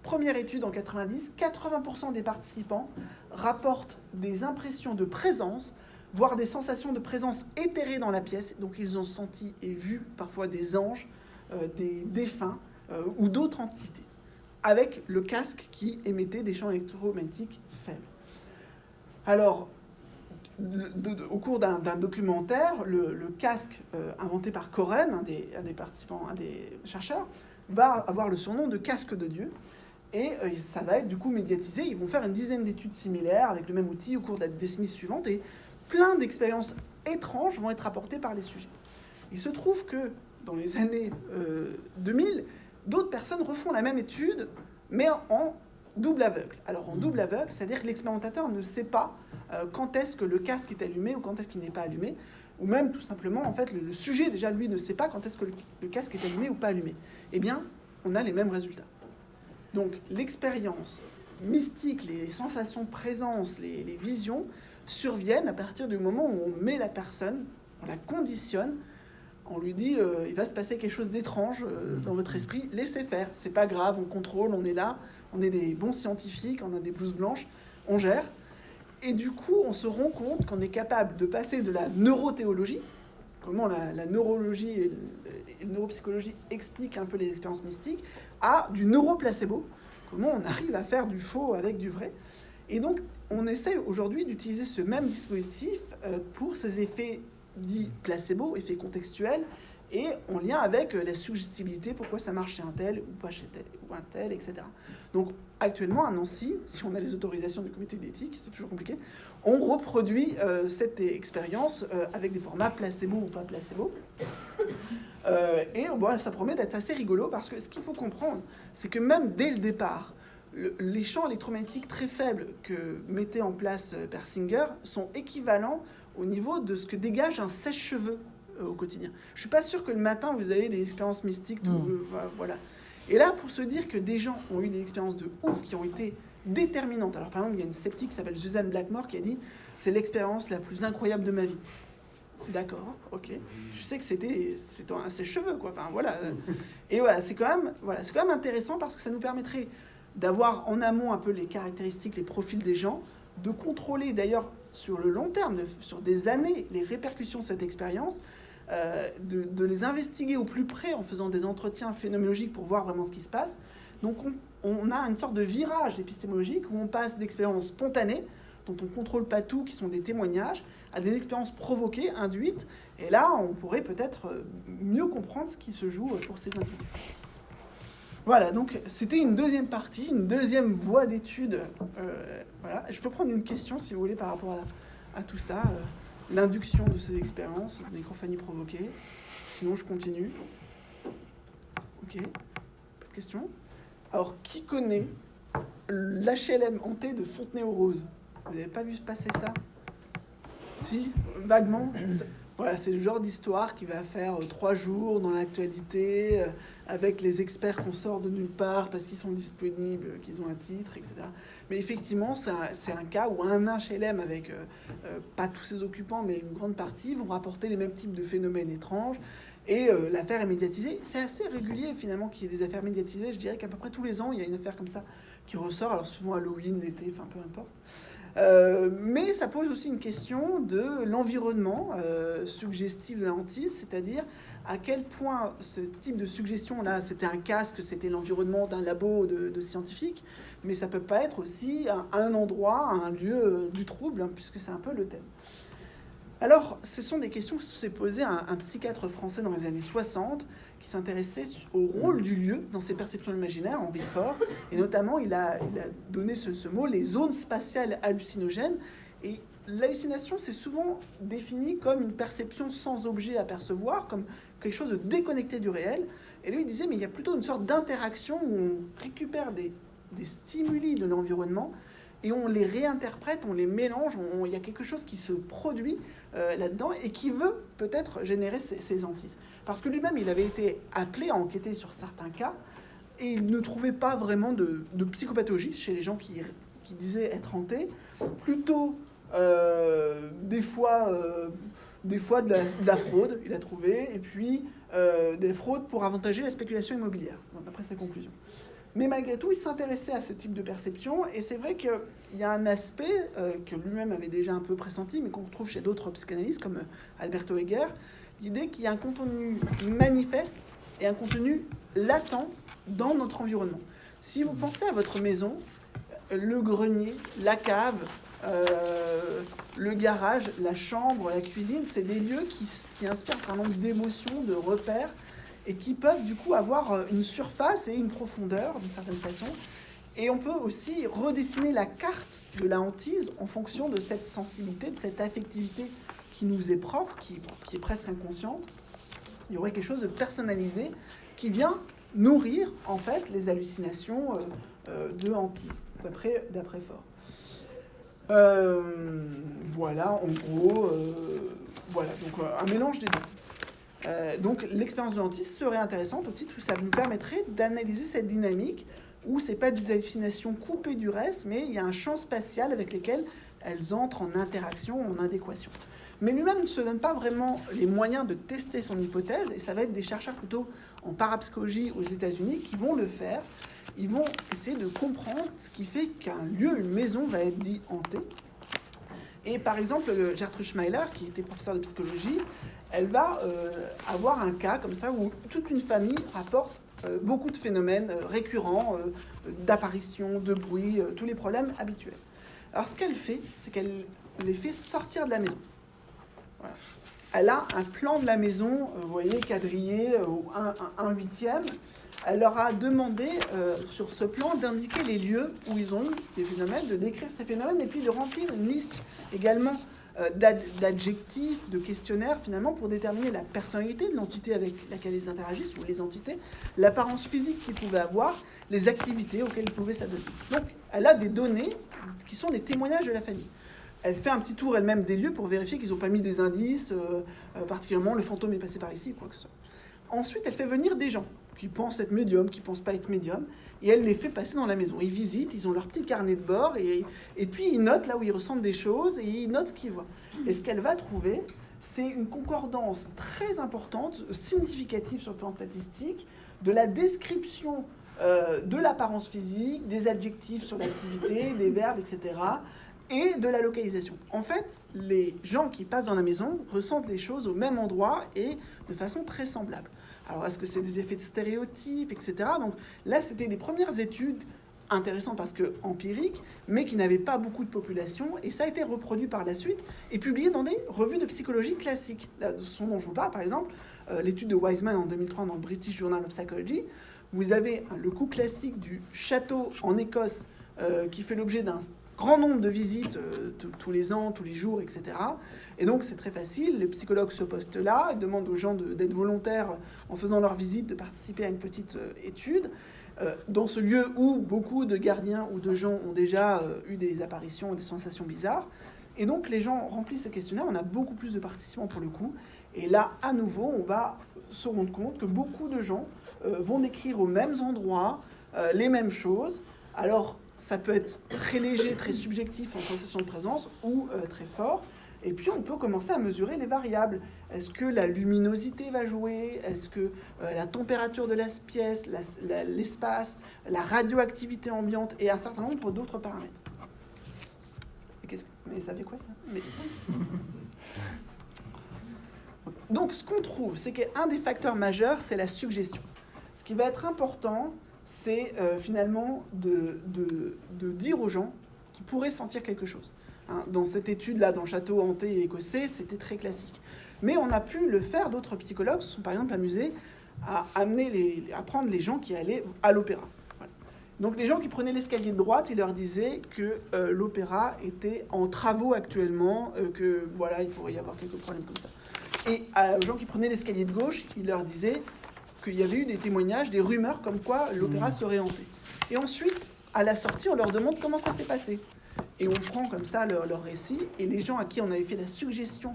première étude en 90, 80% des participants rapportent des impressions de présence, voire des sensations de présence éthérée dans la pièce. Donc, ils ont senti et vu parfois des anges, des défunts ou d'autres entités, avec le casque qui émettait des champs électromagnétiques faibles. Alors, au cours d'un documentaire, le casque inventé par Koren, un des participants, un des chercheurs, va avoir le surnom de casque de Dieu. Et ça va être du coup médiatisé. Ils vont faire une dizaine d'études similaires avec le même outil au cours de la décennie suivante. Et plein d'expériences étranges vont être rapportées par les sujets. Il se trouve que dans les années 2000, d'autres personnes refont la même étude, mais en double aveugle. Alors en double aveugle, c'est-à-dire que l'expérimentateur ne sait pas quand est-ce que le casque est allumé ou quand est-ce qu'il n'est pas allumé. ou même tout simplement, en fait, le sujet, déjà, lui, ne sait pas quand est-ce que le casque est allumé ou pas allumé, eh bien, on a les mêmes résultats. Donc, l'expérience mystique, les sensations de présence, les visions, surviennent à partir du moment où on met la personne, on la conditionne, on lui dit il va se passer quelque chose d'étrange dans votre esprit, laissez faire, c'est pas grave, on contrôle, on est là, on est des bons scientifiques, on a des blouses blanches, on gère. Et du coup, on se rend compte qu'on est capable de passer de la neurothéologie, comment la neurologie et la neuropsychologie expliquent un peu les expériences mystiques, à du neuroplacebo, comment on arrive à faire du faux avec du vrai. Et donc, on essaie aujourd'hui d'utiliser ce même dispositif pour ces effets dits placebo, effets contextuels, et en lien avec la suggestibilité, pourquoi ça marche chez un tel ou pas chez tel ou un tel, etc. Donc actuellement à Nancy, si on a les autorisations du comité d'éthique, c'est toujours compliqué, on reproduit cette expérience avec des formats placebo ou pas placebo. Et bon, ça promet d'être assez rigolo parce que ce qu'il faut comprendre, c'est que même dès le départ, les champs électromagnétiques très faibles que mettait en place Persinger sont équivalents au niveau de ce que dégage un sèche-cheveux au quotidien. Je suis pas sûr que le matin vous avez des expériences mystiques, voilà. Et là, pour se dire que des gens ont eu des expériences de ouf qui ont été déterminantes. Alors par exemple, il y a une sceptique qui s'appelle Suzanne Blackmore qui a dit c'est l'expérience la plus incroyable de ma vie. D'accord, ok. Je sais que c'est un sèche-cheveux, quoi. Enfin voilà. Et voilà, c'est quand même intéressant parce que ça nous permettrait d'avoir en amont un peu les caractéristiques, les profils des gens, de contrôler d'ailleurs sur le long terme, sur des années, les répercussions de cette expérience, de les investiguer au plus près en faisant des entretiens phénoménologiques pour voir vraiment ce qui se passe. Donc on a une sorte de virage épistémologique où on passe d'expériences spontanées, dont on ne contrôle pas tout, qui sont des témoignages, à des expériences provoquées, induites, et là on pourrait peut-être mieux comprendre ce qui se joue pour ces individus. Voilà, donc c'était une deuxième partie, une deuxième voie d'étude. Voilà. Je peux prendre une question, si vous voulez, par rapport à tout ça, l'induction de ces expériences, nécrophanie provoquée. Sinon, je continue. Ok, pas de questions. Alors, qui connaît l'HLM hanté de Fontenay-aux-Roses? Vous n'avez pas vu se passer ça? Si, vaguement. Voilà, c'est le genre d'histoire qui va faire 3 jours dans l'actualité, avec les experts qu'on sort de nulle part parce qu'ils sont disponibles, qu'ils ont un titre, etc. Mais effectivement, c'est un cas où un HLM avec pas tous ses occupants, mais une grande partie, vont rapporter les mêmes types de phénomènes étranges. Et l'affaire est médiatisée. C'est assez régulier, finalement, qu'il y ait des affaires médiatisées. Je dirais qu'à peu près tous les ans, il y a une affaire comme ça qui ressort. Alors souvent Halloween, l'été, enfin peu importe. Mais ça pose aussi une question de l'environnement suggestif de la hantise, c'est-à-dire à quel point ce type de suggestion-là, c'était un casque, c'était l'environnement d'un labo de scientifiques, mais ça peut pas être aussi un endroit, un lieu du trouble, hein, puisque c'est un peu le thème. Alors, ce sont des questions que s'est posées un psychiatre français dans les années 60, qui s'intéressait au rôle du lieu dans ses perceptions imaginaires, Henri Faure, et notamment il a donné ce mot, les zones spatiales hallucinogènes. Et l'hallucination, c'est souvent défini comme une perception sans objet à percevoir, comme quelque chose de déconnecté du réel. Et lui, il disait, mais il y a plutôt une sorte d'interaction où on récupère des stimuli de l'environnement et on les réinterprète, on les mélange, il y a quelque chose qui se produit là-dedans et qui veut peut-être générer ces hantises. Parce que lui-même, il avait été appelé à enquêter sur certains cas et il ne trouvait pas vraiment de psychopathologie chez les gens qui disaient être hantés. Plutôt, des fois de la fraude, il a trouvé, et puis des fraudes pour avantager la spéculation immobilière, d'après ses conclusions. Mais malgré tout, il s'intéressait à ce type de perception, et c'est vrai qu'il y a un aspect que lui-même avait déjà un peu pressenti, mais qu'on retrouve chez d'autres psychanalystes, comme Alberto Heger, l'idée qu'il y a un contenu manifeste et un contenu latent dans notre environnement. Si vous pensez à votre maison, le grenier, la cave, le garage, la chambre, la cuisine, c'est des lieux qui inspirent un nombre d'émotions, de repères, et qui peuvent du coup avoir une surface et une profondeur d'une certaine façon. Et on peut aussi redessiner la carte de la hantise en fonction de cette sensibilité, de cette affectivité qui nous est propre, qui est presque inconsciente. Il y aurait quelque chose de personnalisé qui vient nourrir en fait les hallucinations de hantise, d'après Faure. Voilà, en gros, voilà, donc un mélange des deux. Donc l'expérience de hantise serait intéressante au titre où ça nous permettrait d'analyser cette dynamique où c'est pas des affinations coupées du reste, mais il y a un champ spatial avec lequel elles entrent en interaction, en adéquation. Mais lui-même ne se donne pas vraiment les moyens de tester son hypothèse, et ça va être des chercheurs plutôt en parapsychologie aux États-Unis qui vont le faire. Ils vont essayer de comprendre ce qui fait qu'un lieu, une maison, va être dit hanté. Et par exemple, Gertrude Schmeiler, qui était professeure de psychologie, elle va avoir un cas comme ça où toute une famille rapporte beaucoup de phénomènes récurrents, d'apparitions, de bruit, tous les problèmes habituels. Alors ce qu'elle fait, c'est qu'elle les fait sortir de la maison. Voilà. Elle a un plan de la maison, vous voyez, quadrillé, un huitième. Elle leur a demandé sur ce plan d'indiquer les lieux où ils ont eu des phénomènes, de décrire ces phénomènes et puis de remplir une liste également d'adjectifs, de questionnaires finalement pour déterminer la personnalité de l'entité avec laquelle ils interagissent ou les entités, l'apparence physique qu'ils pouvaient avoir, les activités auxquelles ils pouvaient s'adonner. Donc elle a des données qui sont des témoignages de la famille. Elle fait un petit tour elle-même des lieux pour vérifier qu'ils n'ont pas mis des indices, particulièrement le fantôme est passé par ici, quoi que ce soit. Ensuite, elle fait venir des gens qui pensent être médiums, qui ne pensent pas être médiums, et elle les fait passer dans la maison. Ils visitent, ils ont leur petit carnet de bord, et puis ils notent là où ils ressentent des choses, et ils notent ce qu'ils voient. Et ce qu'elle va trouver, c'est une concordance très importante, significative sur le plan statistique, de la description de l'apparence physique, des adjectifs sur l'activité, des verbes, etc., et de la localisation. En fait, les gens qui passent dans la maison ressentent les choses au même endroit et de façon très semblable. Alors, est-ce que c'est des effets de stéréotypes, etc. Donc là, c'était des premières études intéressantes parce que empiriques, mais qui n'avaient pas beaucoup de population, et ça a été reproduit par la suite et publié dans des revues de psychologie classiques. Là, ce dont je vous parle, par exemple, l'étude de Wiseman en 2003 dans le British Journal of Psychology. Vous avez le coup classique du château en Écosse qui fait l'objet d'un grand nombre de visites tous les ans, tous les jours, etc. Et donc c'est très facile, les psychologues se postent là, demandent aux gens d'être volontaires en faisant leur visite, de participer à une petite étude. Dans ce lieu où beaucoup de gardiens ou de gens ont déjà eu des apparitions et des sensations bizarres. Et donc les gens remplissent ce questionnaire, on a beaucoup plus de participants pour le coup. Et là, à nouveau, on va se rendre compte que beaucoup de gens vont décrire aux mêmes endroits les mêmes choses. Alors, ça peut être très léger, très subjectif en sensation de présence ou très fort. Et puis, on peut commencer à mesurer les variables. Est-ce que la luminosité va jouer? Est-ce que la température de la pièce, l'espace, la radioactivité ambiante et un certain nombre d'autres paramètres? Mais ça fait quoi, ça? Donc, ce qu'on trouve, c'est qu'un des facteurs majeurs, c'est la suggestion. Ce qui va être important, c'est finalement de dire aux gens qu'ils pourraient sentir quelque chose. Hein, dans cette étude-là, dans le château hanté écossais, c'était très classique. Mais on a pu le faire, d'autres psychologues se sont par exemple amusés à prendre les gens qui allaient à l'opéra. Voilà. Donc les gens qui prenaient l'escalier de droite, ils leur disaient que l'opéra était en travaux actuellement, que voilà, il pourrait y avoir quelques problèmes comme ça. Et aux gens qui prenaient l'escalier de gauche, ils leur disaient qu'il y avait eu des témoignages, des rumeurs comme quoi l'opéra serait hanté. Et ensuite, à la sortie, on leur demande comment ça s'est passé. Et on prend comme ça leur récit, et les gens à qui on avait fait la suggestion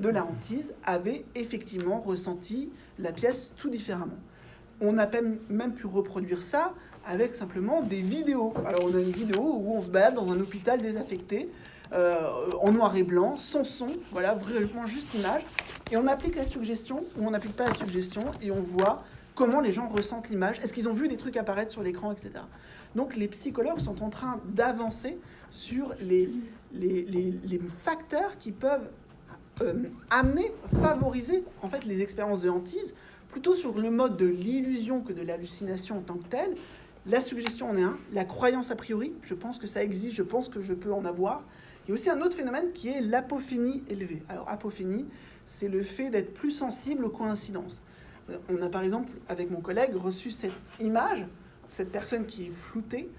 de la hantise avaient effectivement ressenti la pièce tout différemment. On a même pu reproduire ça avec simplement des vidéos. Alors on a une vidéo où on se balade dans un hôpital désaffecté, en noir et blanc, sans son, voilà, vraiment juste image. Et on applique la suggestion ou on n'applique pas la suggestion et on voit comment les gens ressentent l'image. Est-ce qu'ils ont vu des trucs apparaître sur l'écran, etc. Donc les psychologues sont en train d'avancer sur les facteurs qui peuvent favoriser en fait les expériences de hantise, plutôt sur le mode de l'illusion que de l'hallucination en tant que telle. La suggestion en est un, la croyance a priori, je pense que ça existe, je pense que je peux en avoir. Il y a aussi un autre phénomène qui est l'apophénie élevée. Alors apophénie, c'est le fait d'être plus sensible aux coïncidences. On a par exemple, avec mon collègue, reçu cette image, cette personne qui est floutée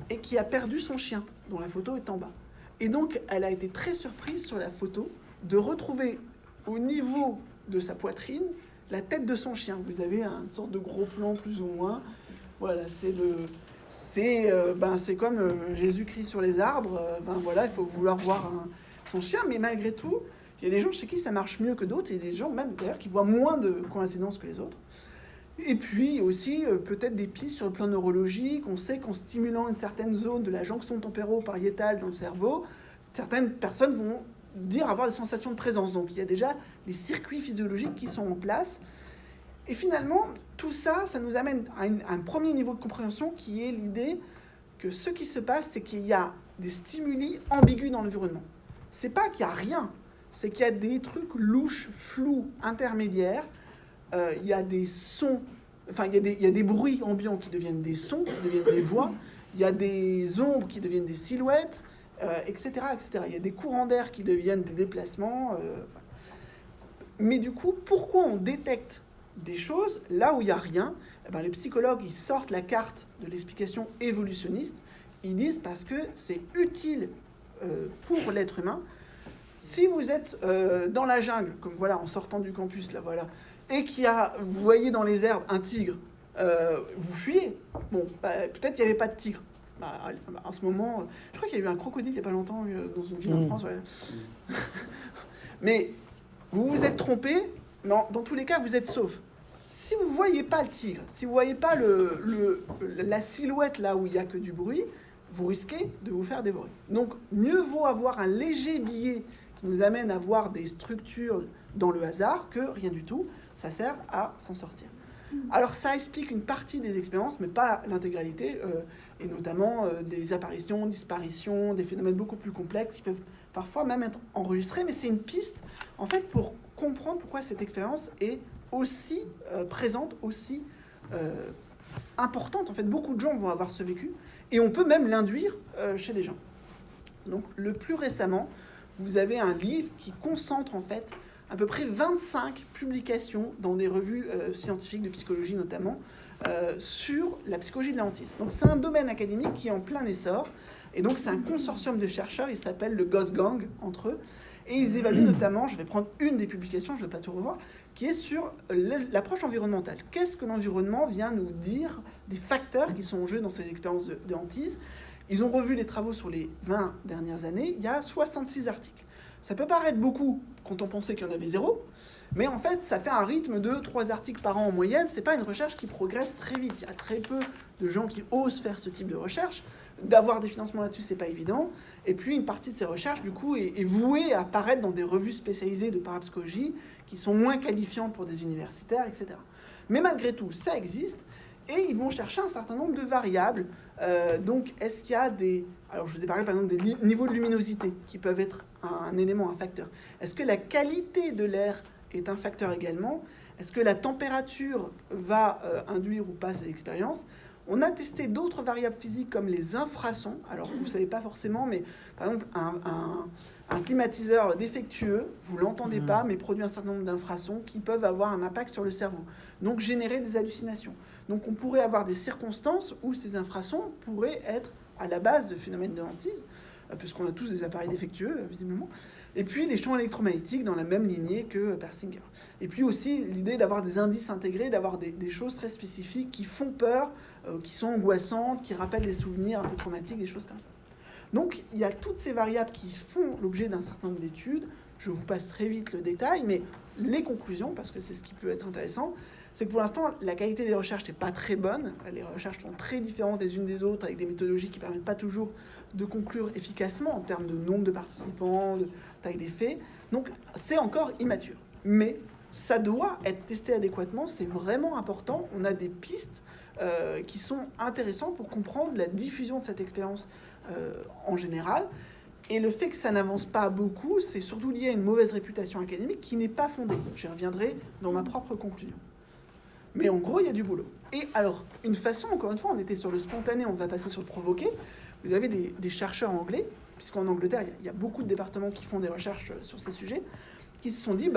et qui a perdu son chien, dont la photo est en bas. Et donc, elle a été très surprise sur la photo de retrouver au niveau de sa poitrine la tête de son chien. Vous avez une sorte de gros plan plus ou moins. Voilà, c'est comme Jésus-Christ sur les arbres. Voilà, il faut vouloir voir son chien, mais malgré tout, il y a des gens chez qui ça marche mieux que d'autres, et des gens même d'ailleurs qui voient moins de coïncidences que les autres. Et puis aussi peut-être des pistes sur le plan neurologique. On sait qu'en stimulant une certaine zone de la jonction tempéro-pariétale dans le cerveau, certaines personnes vont dire avoir des sensations de présence. Donc il y a déjà des circuits physiologiques qui sont en place. Et finalement, tout ça, ça nous amène à un premier niveau de compréhension qui est l'idée que ce qui se passe, c'est qu'il y a des stimuli ambigus dans l'environnement. C'est pas qu'il n'y a rien, c'est qu'il y a des trucs louches, flous, intermédiaires. Il y a des sons, enfin il y a des bruits ambiants qui deviennent des sons, qui deviennent des voix. Il y a des ombres qui deviennent des silhouettes, etc., etc. Il y a des courants d'air qui deviennent des déplacements. Mais du coup, pourquoi on détecte des choses là où il n'y a rien? Les psychologues, ils sortent la carte de l'explication évolutionniste. Ils disent parce que c'est utile pour l'être humain. Si vous êtes dans la jungle, comme voilà, en sortant du campus, là, voilà, et vous voyez dans les herbes un tigre, vous fuyez. Bon, peut-être qu'il n'y avait pas de tigre. En ce moment, je crois qu'il y a eu un crocodile il n'y a pas longtemps dans une ville en France. Ouais. Mais vous vous êtes trompé, mais dans tous les cas, vous êtes sauf. Si vous ne voyez pas le tigre, si vous ne voyez pas la silhouette là où il n'y a que du bruit, vous risquez de vous faire dévorer. Donc, mieux vaut avoir un léger biais qui nous amène à voir des structures dans le hasard que rien du tout. Ça sert à s'en sortir. Alors, ça explique une partie des expériences, mais pas l'intégralité, et notamment des apparitions, disparitions, des phénomènes beaucoup plus complexes qui peuvent parfois même être enregistrés, mais c'est une piste, en fait, pour comprendre pourquoi cette expérience est aussi présente, aussi importante. En fait, beaucoup de gens vont avoir ce vécu, et on peut même l'induire chez des gens. Donc, le plus récemment, vous avez un livre qui concentre, en fait, à peu près 25 publications dans des revues scientifiques de psychologie notamment, sur la psychologie de la hantise. Donc c'est un domaine académique qui est en plein essor, et donc c'est un consortium de chercheurs, il s'appelle le Ghost Gang entre eux, et ils évaluent notamment, je vais prendre une des publications, je ne vais pas tout revoir, qui est sur l'approche environnementale. Qu'est-ce que l'environnement vient nous dire, des facteurs qui sont en jeu dans ces expériences de hantise. Ils ont revu les travaux sur les 20 dernières années, il y a 66 articles. Ça peut paraître beaucoup quand on pensait qu'il y en avait 0, mais en fait, ça fait un rythme de 3 articles par an en moyenne. Ce n'est pas une recherche qui progresse très vite. Il y a très peu de gens qui osent faire ce type de recherche. D'avoir des financements là-dessus, ce n'est pas évident. Et puis, une partie de ces recherches, du coup, est vouée à apparaître dans des revues spécialisées de parapsychologie qui sont moins qualifiantes pour des universitaires, etc. Mais malgré tout, ça existe. Et ils vont chercher un certain nombre de variables. Donc, est-ce qu'il y a des... Alors, je vous ai parlé, par exemple, des niveaux de luminosité qui peuvent être un élément, un facteur. Est-ce que la qualité de l'air est un facteur également? Est-ce que la température va induire ou pas ces expériences? On a testé d'autres variables physiques comme les infrasons. Alors, vous ne savez pas forcément, mais par exemple, un climatiseur défectueux, vous ne l'entendez pas, mais produit un certain nombre d'infrasons qui peuvent avoir un impact sur le cerveau. Donc, générer des hallucinations. Donc, on pourrait avoir des circonstances où ces infrasons pourraient être à la base de phénomènes de hantise, puisqu'on a tous des appareils défectueux, visiblement. Et puis, des champs électromagnétiques dans la même lignée que Persinger. Et puis aussi, l'idée d'avoir des indices intégrés, d'avoir des choses très spécifiques qui font peur, qui sont angoissantes, qui rappellent des souvenirs un peu traumatiques, des choses comme ça. Donc, il y a toutes ces variables qui font l'objet d'un certain nombre d'études. Je vous passe très vite le détail, mais les conclusions, parce que c'est ce qui peut être intéressant, c'est que pour l'instant, la qualité des recherches n'est pas très bonne. Les recherches sont très différentes les unes des autres, avec des méthodologies qui ne permettent pas toujours de conclure efficacement en termes de nombre de participants, de taille des faits. Donc, c'est encore immature. Mais ça doit être testé adéquatement, c'est vraiment important. On a des pistes qui sont intéressantes pour comprendre la diffusion de cette expérience en général. Et le fait que ça n'avance pas beaucoup, c'est surtout lié à une mauvaise réputation académique qui n'est pas fondée. J'y reviendrai dans ma propre conclusion. Mais en gros, il y a du boulot. Et alors, une façon, encore une fois, on était sur le spontané, on va passer sur le provoqué. Vous avez des chercheurs anglais, puisqu'en Angleterre, il y a beaucoup de départements qui font des recherches sur ces sujets, qui se sont dit,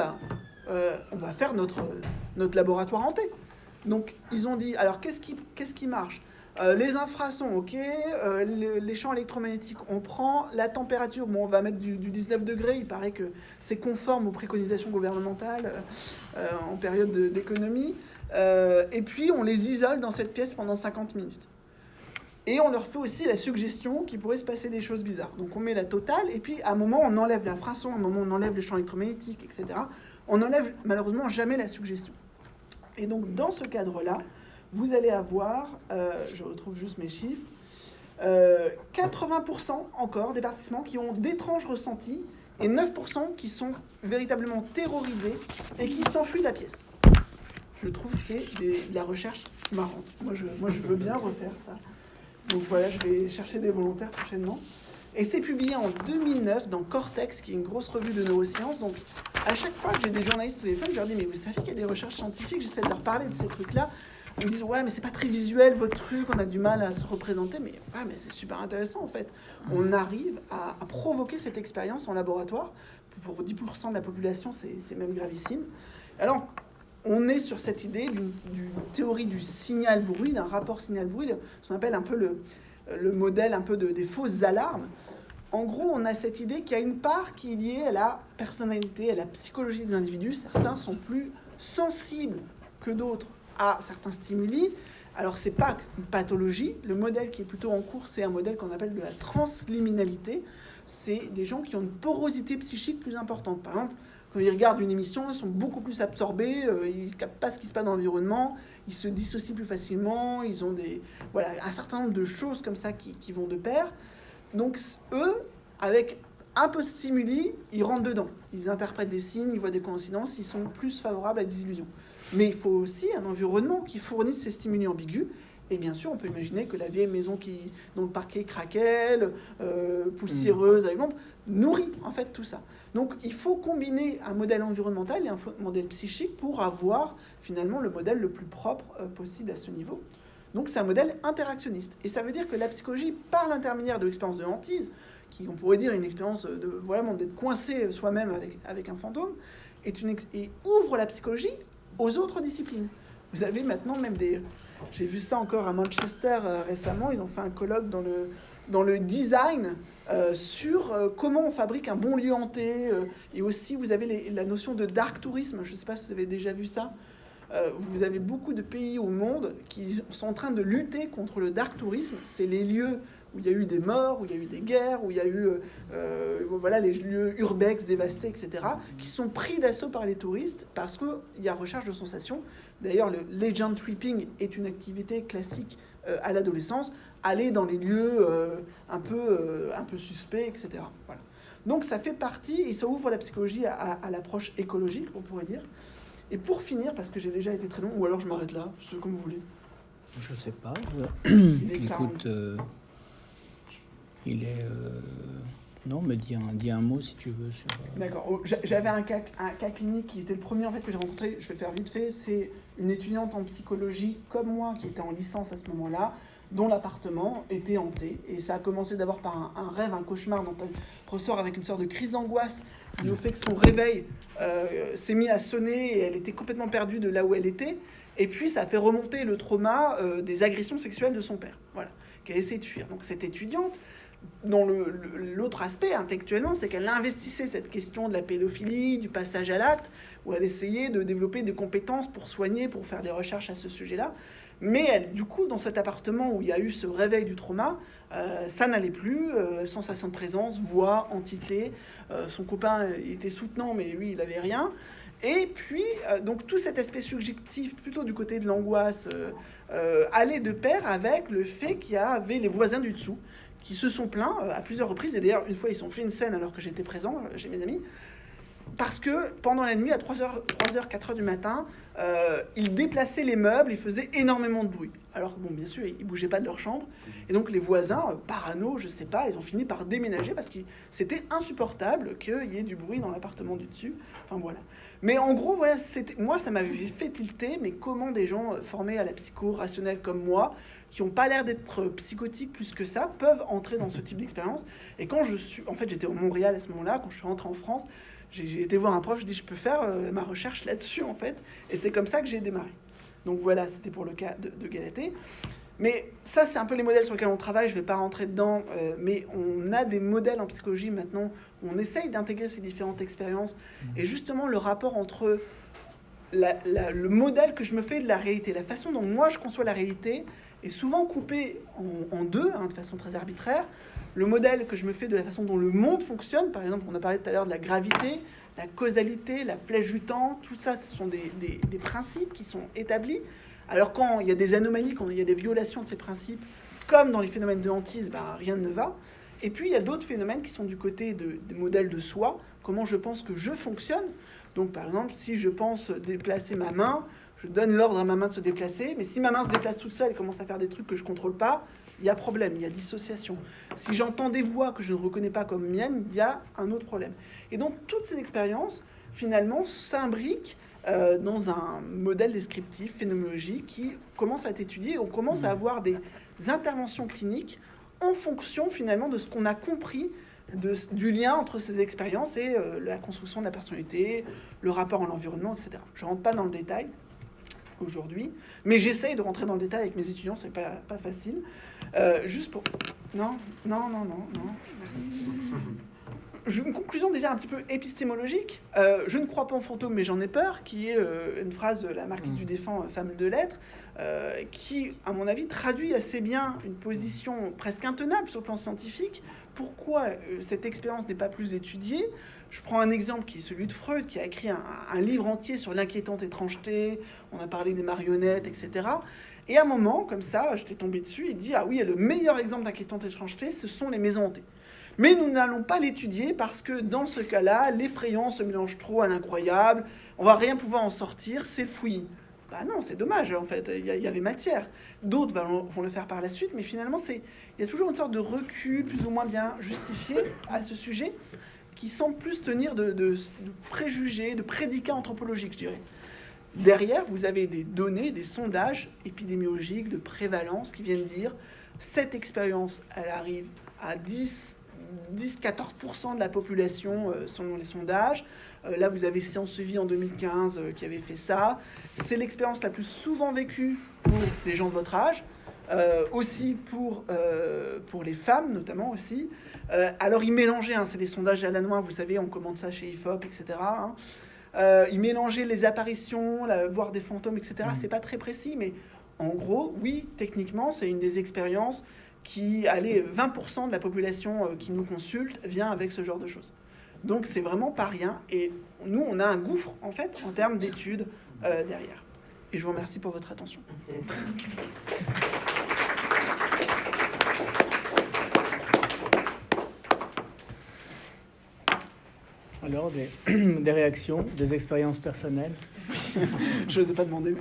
on va faire notre laboratoire hanté. Donc, ils ont dit, alors, qu'est-ce qui marche ? Les infrasons, ok, les champs électromagnétiques, on prend. La température, on va mettre du 19 degrés, il paraît que c'est conforme aux préconisations gouvernementales en période d'économie. Et puis, on les isole dans cette pièce pendant 50 minutes. Et on leur fait aussi la suggestion qu'il pourrait se passer des choses bizarres. Donc on met la totale, et puis à un moment on enlève l'infrason, à un moment on enlève le champ électromagnétique, etc. On n'enlève malheureusement jamais la suggestion. Et donc dans ce cadre-là, vous allez avoir, je retrouve juste mes chiffres, 80% encore des participants qui ont d'étranges ressentis, et 9% qui sont véritablement terrorisés et qui s'enfuient de la pièce. Je trouve que c'est de la recherche marrante. Moi, je veux bien refaire ça. Donc voilà, je vais chercher des volontaires prochainement. Et c'est publié en 2009 dans Cortex, qui est une grosse revue de neurosciences. Donc à chaque fois que j'ai des journalistes au téléphone, je leur dis, mais vous savez qu'il y a des recherches scientifiques, j'essaie de leur parler de ces trucs-là. Ils me disent, ouais, mais c'est pas très visuel votre truc, on a du mal à se représenter. Mais ouais, mais c'est super intéressant en fait. On arrive à provoquer cette expérience en laboratoire. Pour 10% de la population, c'est même gravissime. Alors, on est sur cette idée d'une théorie du signal-bruit, d'un rapport signal-bruit, ce qu'on appelle un peu le modèle un peu des fausses alarmes. En gros, on a cette idée qu'il y a une part qui est liée à la personnalité, à la psychologie des individus. Certains sont plus sensibles que d'autres à certains stimuli. Alors, c'est pas une pathologie. Le modèle qui est plutôt en cours, c'est un modèle qu'on appelle de la transliminalité. C'est des gens qui ont une porosité psychique plus importante. Par exemple, quand ils regardent une émission, ils sont beaucoup plus absorbés, ils ne captent pas ce qui se passe dans l'environnement, ils se dissocient plus facilement, ils ont un certain nombre de choses comme ça qui vont de pair. Donc eux, avec un peu de stimuli, ils rentrent dedans. Ils interprètent des signes, ils voient des coïncidences, ils sont plus favorables à des illusions. Mais il faut aussi un environnement qui fournisse ces stimuli ambigus. Et bien sûr, on peut imaginer que la vieille maison dont le parquet craquelle, poussiéreuse, avec l'ombre, nourrit en fait tout ça. Donc il faut combiner un modèle environnemental et un modèle psychique pour avoir finalement le modèle le plus propre possible à ce niveau. Donc c'est un modèle interactionniste. Et ça veut dire que la psychologie, par l'intermédiaire de l'expérience de hantise, qui on pourrait dire une expérience vraiment d'être coincé soi-même avec un fantôme, et ouvre la psychologie aux autres disciplines. Vous avez maintenant même j'ai vu ça encore à Manchester récemment, ils ont fait un colloque dans le design sur comment on fabrique un bon lieu hanté. Et aussi, vous avez la notion de dark tourisme. Je ne sais pas si vous avez déjà vu ça. Vous avez beaucoup de pays au monde qui sont en train de lutter contre le dark tourisme. C'est les lieux où il y a eu des morts, où il y a eu des guerres, où il y a eu les lieux urbex dévastés, etc., qui sont pris d'assaut par les touristes parce qu'il y a recherche de sensations. D'ailleurs, le legend tripping est une activité classique à l'adolescence, aller dans les lieux un peu suspects, etc. Voilà. Donc ça fait partie, et ça ouvre la psychologie à l'approche écologique, on pourrait dire. Et pour finir, parce que j'ai déjà été très long, ou alors je m'arrête là, c'est comme vous voulez. Je sais pas. Écoute, il est... Non, mais dis un mot si tu veux. Sur... D'accord. J'avais un cas clinique qui était le premier en fait que j'ai rencontré. Je vais faire vite fait. C'est une étudiante en psychologie comme moi qui était en licence à ce moment-là, dont l'appartement était hanté. Et ça a commencé d'abord par un rêve, un cauchemar, dont le professeur avec une sorte de crise d'angoisse dû au fait que son réveil s'est mis à sonner et elle était complètement perdue de là où elle était. Et puis ça a fait remonter le trauma des agressions sexuelles de son père, voilà, qui a essayé de fuir. Donc cette étudiante, dont l'autre aspect intellectuellement, c'est qu'elle investissait cette question de la pédophilie, du passage à l'acte, où elle essayait de développer des compétences pour soigner, pour faire des recherches à ce sujet-là. Mais elle, du coup, dans cet appartement où il y a eu ce réveil du trauma, ça n'allait plus, sensation de présence, voix, entité. Son copain était soutenant, mais lui, il n'avait rien. Et puis, donc tout cet aspect subjectif, plutôt du côté de l'angoisse, allait de pair avec le fait qu'il y avait les voisins du dessous qui se sont plaints à plusieurs reprises. Et d'ailleurs, une fois, ils ont fait une scène alors que j'étais présent chez mes amis, parce que pendant la nuit, à 3h, 4h du matin, ils déplaçaient les meubles, ils faisaient énormément de bruit. Alors que, bon, bien sûr, ils ne bougeaient pas de leur chambre. Et donc, les voisins, parano, je ne sais pas, ils ont fini par déménager parce que c'était insupportable qu'il y ait du bruit dans l'appartement du dessus. Enfin, voilà. Mais en gros, voilà, moi, ça m'avait fait tilter, mais comment des gens formés à la psycho rationnelle comme moi, qui n'ont pas l'air d'être psychotiques plus que ça, peuvent entrer dans ce type d'expérience. Et quand j'étais au Montréal à ce moment-là, quand je suis rentré en France, j'ai été voir un prof, je dis je peux faire ma recherche là-dessus en fait, et c'est comme ça que j'ai démarré. Donc voilà, c'était pour le cas de Galatée. Mais ça, c'est un peu les modèles sur lesquels on travaille, je ne vais pas rentrer dedans, mais on a des modèles en psychologie maintenant, où on essaye d'intégrer ces différentes expériences, et justement le rapport entre le modèle que je me fais de la réalité, la façon dont moi je conçois la réalité, est souvent coupé en deux, de façon très arbitraire. Le modèle que je me fais de la façon dont le monde fonctionne, par exemple, on a parlé tout à l'heure de la gravité, la causalité, la flèche du temps, tout ça, ce sont des principes qui sont établis. Alors quand il y a des anomalies, quand il y a des violations de ces principes, comme dans les phénomènes de hantise, rien ne va. Et puis il y a d'autres phénomènes qui sont du côté des modèles de soi, comment je pense que je fonctionne. Donc par exemple, si je pense déplacer ma main, je donne l'ordre à ma main de se déplacer, mais si ma main se déplace toute seule et commence à faire des trucs que je ne contrôle pas, il y a problème, il y a dissociation. Si j'entends des voix que je ne reconnais pas comme miennes, il y a un autre problème. Et donc toutes ces expériences, finalement, s'imbriquent dans un modèle descriptif, phénoménologique, qui commence à être étudié. On commence à avoir des interventions cliniques en fonction, finalement, de ce qu'on a compris du lien entre ces expériences et la construction de la personnalité, le rapport à l'environnement, etc. Je ne rentre pas dans le détail aujourd'hui, mais j'essaye de rentrer dans le détail avec mes étudiants, c'est pas facile. Juste pour... Non, merci. Une conclusion déjà un petit peu épistémologique. Je ne crois pas en fantômes, mais j'en ai peur, qui est une phrase de la marquise du Défend, femme de lettres, qui, à mon avis, traduit assez bien une position presque intenable sur le plan scientifique. Pourquoi cette expérience n'est pas plus étudiée ? Je prends un exemple qui est celui de Freud, qui a écrit un livre entier sur l'inquiétante étrangeté, on a parlé des marionnettes, etc. Et à un moment, comme ça, j'étais tombé dessus, il dit « Ah oui, le meilleur exemple d'inquiétante étrangeté, ce sont les maisons hantées. » Mais nous n'allons pas l'étudier parce que dans ce cas-là, l'effrayant se mélange trop à l'incroyable, on va rien pouvoir en sortir, c'est le fouillis. Bah non, c'est dommage, en fait, il y avait matière. D'autres vont le faire par la suite, mais finalement, il y a toujours une sorte de recul plus ou moins bien justifié à ce sujet, qui semble plus tenir de préjugés, de prédicats anthropologiques, je dirais. Derrière, vous avez des données, des sondages épidémiologiques de prévalence qui viennent dire cette expérience, elle arrive à 10-14% de la population selon les sondages. Là, vous avez Sciences Vie en 2015 qui avait fait ça. C'est l'expérience la plus souvent vécue pour les gens de votre âge, aussi pour les femmes notamment aussi. Alors, ils mélangeaient, c'est des sondages à la noix, vous savez, on commande ça chez IFOP, etc. Ils mélangeaient les apparitions, voir des fantômes, etc. C'est pas très précis, mais en gros, oui, techniquement, c'est une des expériences qui, 20% de la population qui nous consulte vient avec ce genre de choses. Donc, c'est vraiment pas rien. Et nous, on a un gouffre, en fait, en termes d'études derrière. Et je vous remercie pour votre attention. Alors, des réactions, des expériences personnelles. Je n'osais pas demander, mais...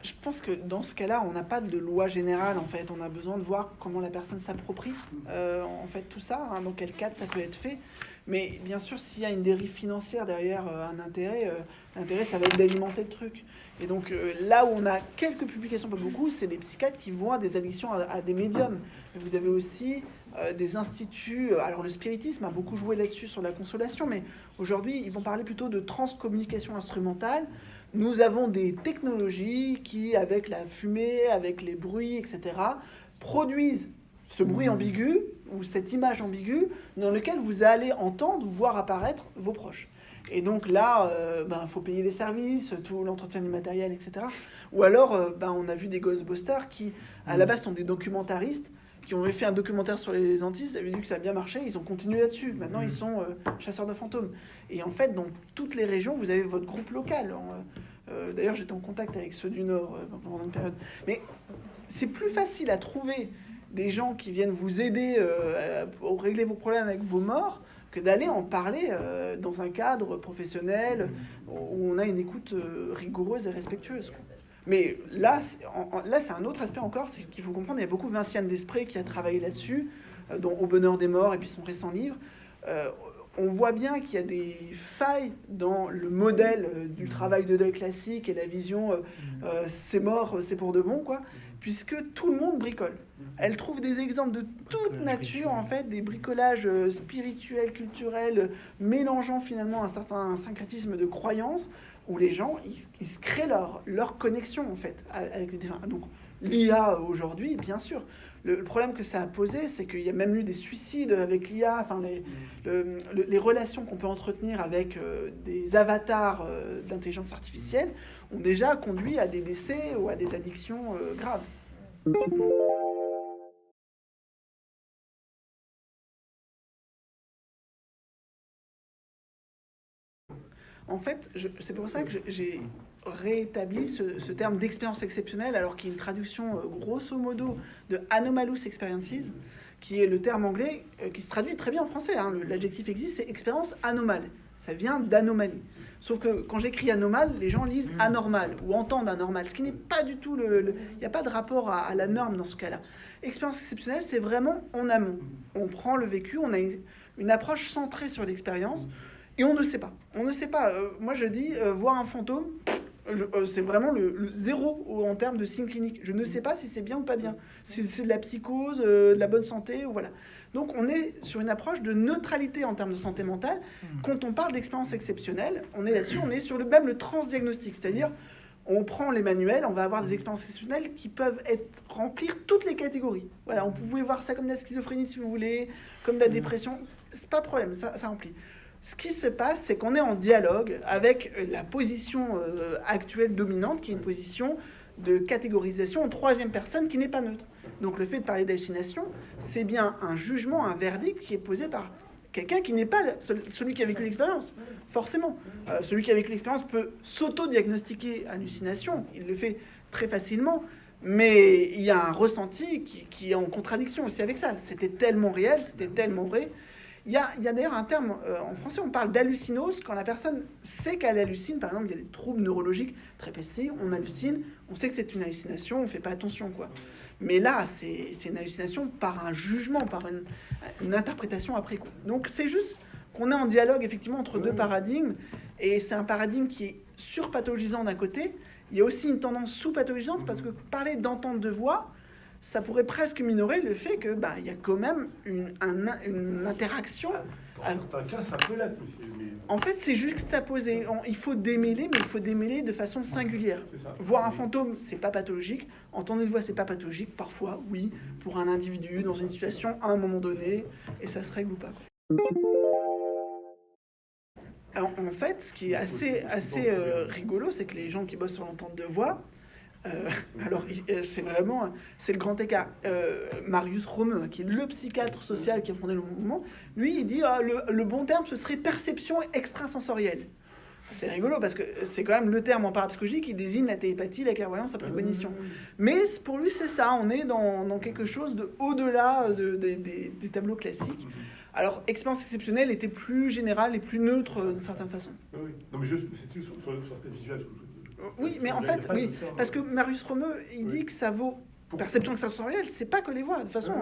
je pense que dans ce cas-là, on n'a pas de loi générale, en fait. On a besoin de voir comment la personne s'approprie, en fait, tout ça, dans quel cadre ça peut être fait. Mais bien sûr, s'il y a une dérive financière derrière un intérêt, l'intérêt, ça va être d'alimenter le truc. Et donc, là où on a quelques publications, pas beaucoup, c'est des psychiatres qui voient des addictions à des médiums. Mais vous avez aussi des instituts... alors, le spiritisme a beaucoup joué là-dessus, sur la consolation, mais aujourd'hui, ils vont parler plutôt de transcommunication instrumentale. Nous avons des technologies qui, avec la fumée, avec les bruits, etc., produisent ce bruit ambigu, ou cette image ambiguë, dans lequel vous allez entendre, voir apparaître vos proches. Et donc là, faut payer les services, tout l'entretien du matériel, etc. Ou alors, on a vu des Ghostbusters qui, à la base, sont des documentaristes, qui ont fait un documentaire sur les Antilles, ça avait vu que ça a bien marché, ils ont continué là-dessus. Maintenant, ils sont chasseurs de fantômes. Et en fait, dans toutes les régions, vous avez votre groupe local. D'ailleurs, j'étais en contact avec ceux du Nord pendant une période. Mais c'est plus facile à trouver des gens qui viennent vous aider à régler vos problèmes avec vos morts que d'aller en parler dans un cadre professionnel où on a une écoute rigoureuse et respectueuse. Mais là, c'est un autre aspect encore, c'est qu'il faut comprendre, il y a beaucoup Vinciane Desprez qui a travaillé là-dessus, dont Au bonheur des morts et puis son récent livre. On voit bien qu'il y a des failles dans le modèle du travail de deuil classique et la vision c'est mort, c'est pour de bon, quoi, puisque tout le monde bricole. Elle trouve des exemples de toute nature, en fait, des bricolages spirituels, culturels, mélangeant finalement un certain syncrétisme de croyances, où les gens, ils se créent leur connexion, en fait, avec les défunts. Donc, l'IA, aujourd'hui, bien sûr, le problème que ça a posé, c'est qu'il y a même eu des suicides avec l'IA, enfin les relations qu'on peut entretenir avec des avatars d'intelligence artificielle ont déjà conduit à des décès ou à des addictions graves. En fait, c'est pour ça que j'ai réétabli ce terme d'expérience exceptionnelle, alors qu'il y a une traduction grosso modo de anomalous experiences, qui est le terme anglais qui se traduit très bien en français. Hein. L'adjectif existe, c'est expérience anomale. Ça vient d'anomalie. Sauf que quand j'écris anomale, les gens lisent anormal ou entendent anormal, ce qui n'est pas du tout il n'y a pas de rapport à la norme dans ce cas-là. Expérience exceptionnelle, c'est vraiment en amont. On prend le vécu, on a une approche centrée sur l'expérience. Et on ne sait pas. On ne sait pas. Moi, je dis, voir un fantôme, c'est vraiment le zéro en termes de signes cliniques. Je ne sais pas si c'est bien ou pas bien. Si c'est de la psychose, de la bonne santé, ou voilà. Donc, on est sur une approche de neutralité en termes de santé mentale. Quand on parle d'expérience exceptionnelle, on est là-dessus, on est sur même le transdiagnostic. C'est-à-dire, on prend les manuels, on va avoir des expériences exceptionnelles qui peuvent remplir toutes les catégories. Voilà, on pouvait voir ça comme de la schizophrénie, si vous voulez, comme de la dépression. C'est pas de problème, ça remplit. Ce qui se passe, c'est qu'on est en dialogue avec la position actuelle dominante, qui est une position de catégorisation en troisième personne qui n'est pas neutre. Donc le fait de parler d'hallucination, c'est bien un jugement, un verdict qui est posé par quelqu'un qui n'est pas celui qui a vécu l'expérience, forcément. Celui qui a vécu l'expérience peut s'auto-diagnostiquer hallucination, il le fait très facilement, mais il y a un ressenti qui est en contradiction aussi avec ça. C'était tellement réel, c'était tellement vrai. Il y a d'ailleurs un terme, en français, on parle d'hallucinose, quand la personne sait qu'elle hallucine. Par exemple, il y a des troubles neurologiques très précis, on hallucine, on sait que c'est une hallucination, on ne fait pas attention, quoi. Mais là, c'est une hallucination par un jugement, par une interprétation après coup. Donc c'est juste qu'on est en dialogue, effectivement, entre deux paradigmes, et c'est un paradigme qui est surpathologisant d'un côté. Il y a aussi une tendance sous-pathologisante, parce que parler d'entente de voix, ça pourrait presque minorer le fait que il y a quand même une interaction. Dans certains cas, ça peut l'être. En fait, c'est juxtaposé. Il faut démêler, mais il faut démêler de façon singulière. Voir un fantôme, c'est pas pathologique. Entendre une voix, c'est pas pathologique. Parfois, oui, pour un individu, dans une situation, à un moment donné, et ça se règle ou pas. Alors, en fait, ce qui est assez rigolo, c'est que les gens qui bossent sur l'entente de voix, c'est le grand écart. Marius Romeu, qui est le psychiatre social qui a fondé le mouvement, lui, il dit le bon terme, ce serait perception extrasensorielle. C'est rigolo parce que c'est quand même le terme en parapsychologie qui désigne la télépathie, la clairvoyance, la précognition. Mais pour lui, c'est ça. On est dans quelque chose de au-delà des tableaux classiques. Alors, expérience exceptionnelle était plus générale et plus neutre d'une certaine façon. Oui. Non, mais c'est sur l'aspect visuel. Oui, mais en fait, oui, parce que Marius Romeu, il dit que ça vaut perception extrasensorielle, c'est pas que les voix. De toute façon,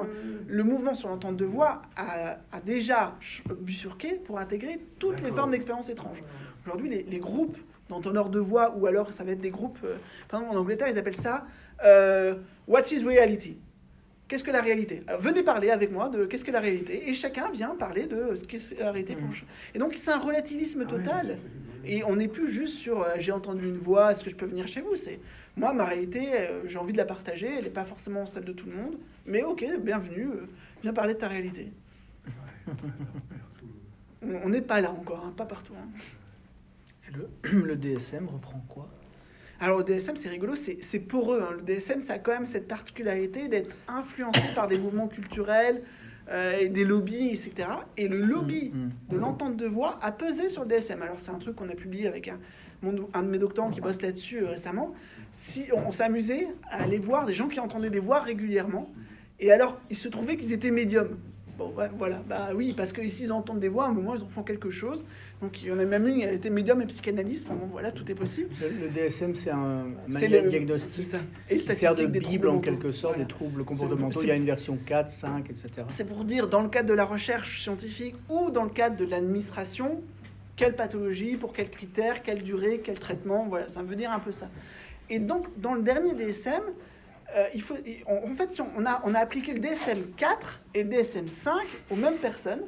le mouvement sur l'entente de voix a déjà bifurqué pour intégrer toutes les formes d'expérience étranges. Aujourd'hui, les groupes d'entendeurs de voix, ou alors ça va être des groupes, par exemple en Angleterre, ils appellent ça What is reality? Qu'est-ce que la réalité? Alors, venez parler avec moi de qu'est-ce que la réalité, et chacun vient parler de ce qu'est la réalité. Et donc, c'est un relativisme total. Et on n'est plus juste sur j'ai entendu une voix, est-ce que je peux venir chez vous? C'est moi, ma réalité, j'ai envie de la partager, elle n'est pas forcément celle de tout le monde, mais ok, bienvenue, viens parler de ta réalité. On n'est pas là encore, hein, pas partout. Hein. Le DSM reprend quoi? Alors le DSM, c'est rigolo, c'est poreux. Hein. Le DSM, ça a quand même cette particularité d'être influencé par des mouvements culturels, et des lobbies, etc. Et le lobby de l'entente de voix a pesé sur le DSM. Alors c'est un truc qu'on a publié avec un de mes doctorants qui bosse là-dessus récemment. Si on s'est amusé à aller voir des gens qui entendaient des voix régulièrement, et alors il se trouvait qu'ils étaient médiums. Bon, ouais, voilà, oui, parce qu'ici ils entendent des voix, à un moment ils en font quelque chose. Donc il y en a même une qui a été médium et psychanalyste. Enfin, bon, voilà, tout est possible. Le DSM, c'est un manuel diagnostique qui sert de bible en quelque sorte des troubles comportementaux. Il y a une version 4, 5, etc. C'est pour dire, dans le cadre de la recherche scientifique ou dans le cadre de l'administration, quelle pathologie, pour quels critères, quelle durée, quel traitement, voilà, ça veut dire un peu ça. Et donc, dans le dernier DSM, on a appliqué le DSM-4 et le DSM-5 aux mêmes personnes.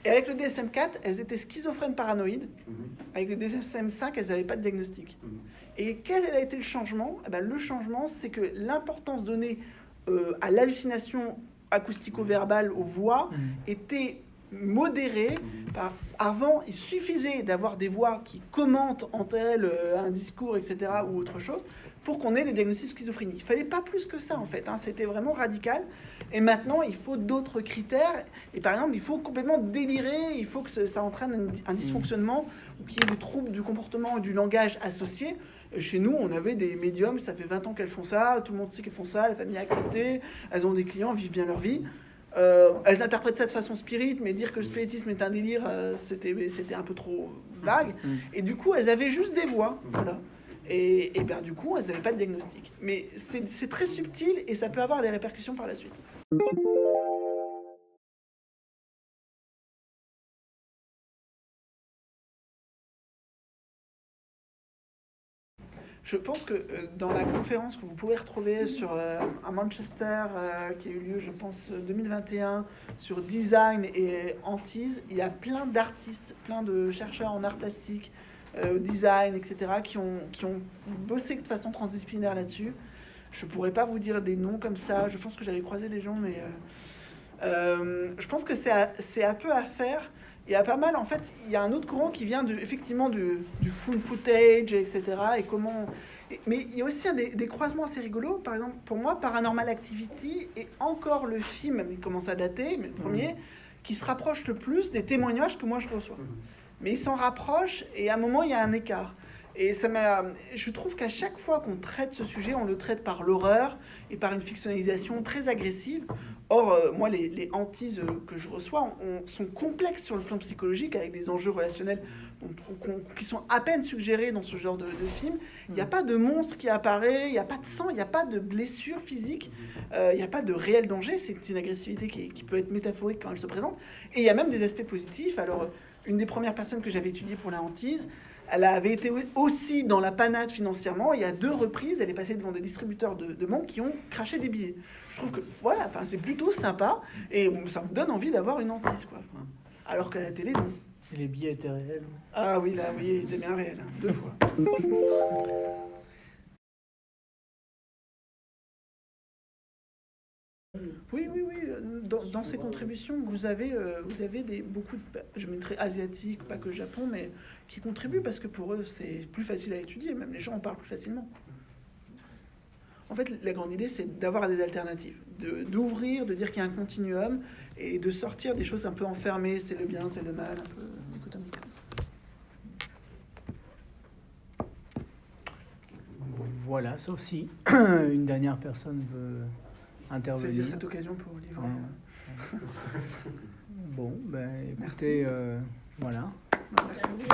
Et avec le DSM-4, elles étaient schizophrènes paranoïdes. Avec le DSM-5, elles n'avaient pas de diagnostic. Et quel a été le changement? Le changement, c'est que l'importance donnée à l'hallucination acoustico-verbale aux voix était modérée. Avant, il suffisait d'avoir des voix qui commentent entre elles un discours, etc., ou autre chose, pour qu'on ait les diagnostics de schizophrénie. Il ne fallait pas plus que ça, en fait. C'était vraiment radical. Et maintenant, il faut d'autres critères. Et par exemple, il faut complètement délirer. Il faut que ça entraîne un dysfonctionnement ou qu'il y ait des troubles du comportement et du langage associés. Chez nous, on avait des médiums, ça fait 20 ans qu'elles font ça, tout le monde sait qu'elles font ça, la famille a accepté, elles ont des clients, elles vivent bien leur vie. Elles interprètent ça de façon spirit, mais dire que le spiritisme est un délire, c'était un peu trop vague. Et du coup, elles avaient juste des voix. Voilà. Et bien du coup, elles n'avaient pas de diagnostic. Mais c'est très subtil et ça peut avoir des répercussions par la suite. Je pense que dans la conférence que vous pouvez retrouver à Manchester, qui a eu lieu, je pense, 2021, sur design et hantise, il y a plein d'artistes, plein de chercheurs en art plastique, design, etc., qui ont bossé de façon transdisciplinaire là-dessus. Je ne pourrais pas vous dire des noms comme ça. Je pense que j'avais croisé des gens, mais je pense que c'est un peu à faire. Il y a pas mal, en fait, il y a un autre courant qui vient effectivement du full footage, etc. Mais il y a aussi des croisements assez rigolos. Par exemple, pour moi, Paranormal Activity et encore le film, il commence à dater, mais le premier, qui se rapproche le plus des témoignages que moi je reçois. Mais il s'en rapproche et à un moment, il y a un écart. Et je trouve qu'à chaque fois qu'on traite ce sujet, on le traite par l'horreur et par une fictionnalisation très agressive. Or, moi, les hantises que je reçois sont complexes sur le plan psychologique, avec des enjeux relationnels qui sont à peine suggérés dans ce genre de film. Il n'y a pas de monstre qui apparaît, il n'y a pas de sang, il n'y a pas de blessure physique, il n'y a pas de réel danger. C'est une agressivité qui peut être métaphorique quand elle se présente. Et il y a même des aspects positifs. Alors, une des premières personnes que j'avais étudiées pour la hantise, elle avait été aussi dans la panade financièrement. Il y a 2 reprises, elle est passée devant des distributeurs de montres qui ont craché des billets. Je trouve que voilà, c'est plutôt sympa et ça me donne envie d'avoir une hantise, quoi. Alors qu'à la télé, non. Et les billets étaient réels? Ah oui, là, oui, ils étaient bien réels, 2 fois. Oui. Dans ces contributions, vous avez beaucoup de, je mettrais asiatiques, pas que Japon, mais qui contribuent parce que pour eux, c'est plus facile à étudier. Même les gens en parlent plus facilement. En fait, la grande idée, c'est d'avoir des alternatives, d'ouvrir, de dire qu'il y a un continuum et de sortir des choses un peu enfermées, c'est le bien, c'est le mal, un peu dichotomique comme ça. Voilà, sauf si une dernière personne veut intervenir. C'est cette occasion pour livrer. Bon, écoutez, voilà. Merci.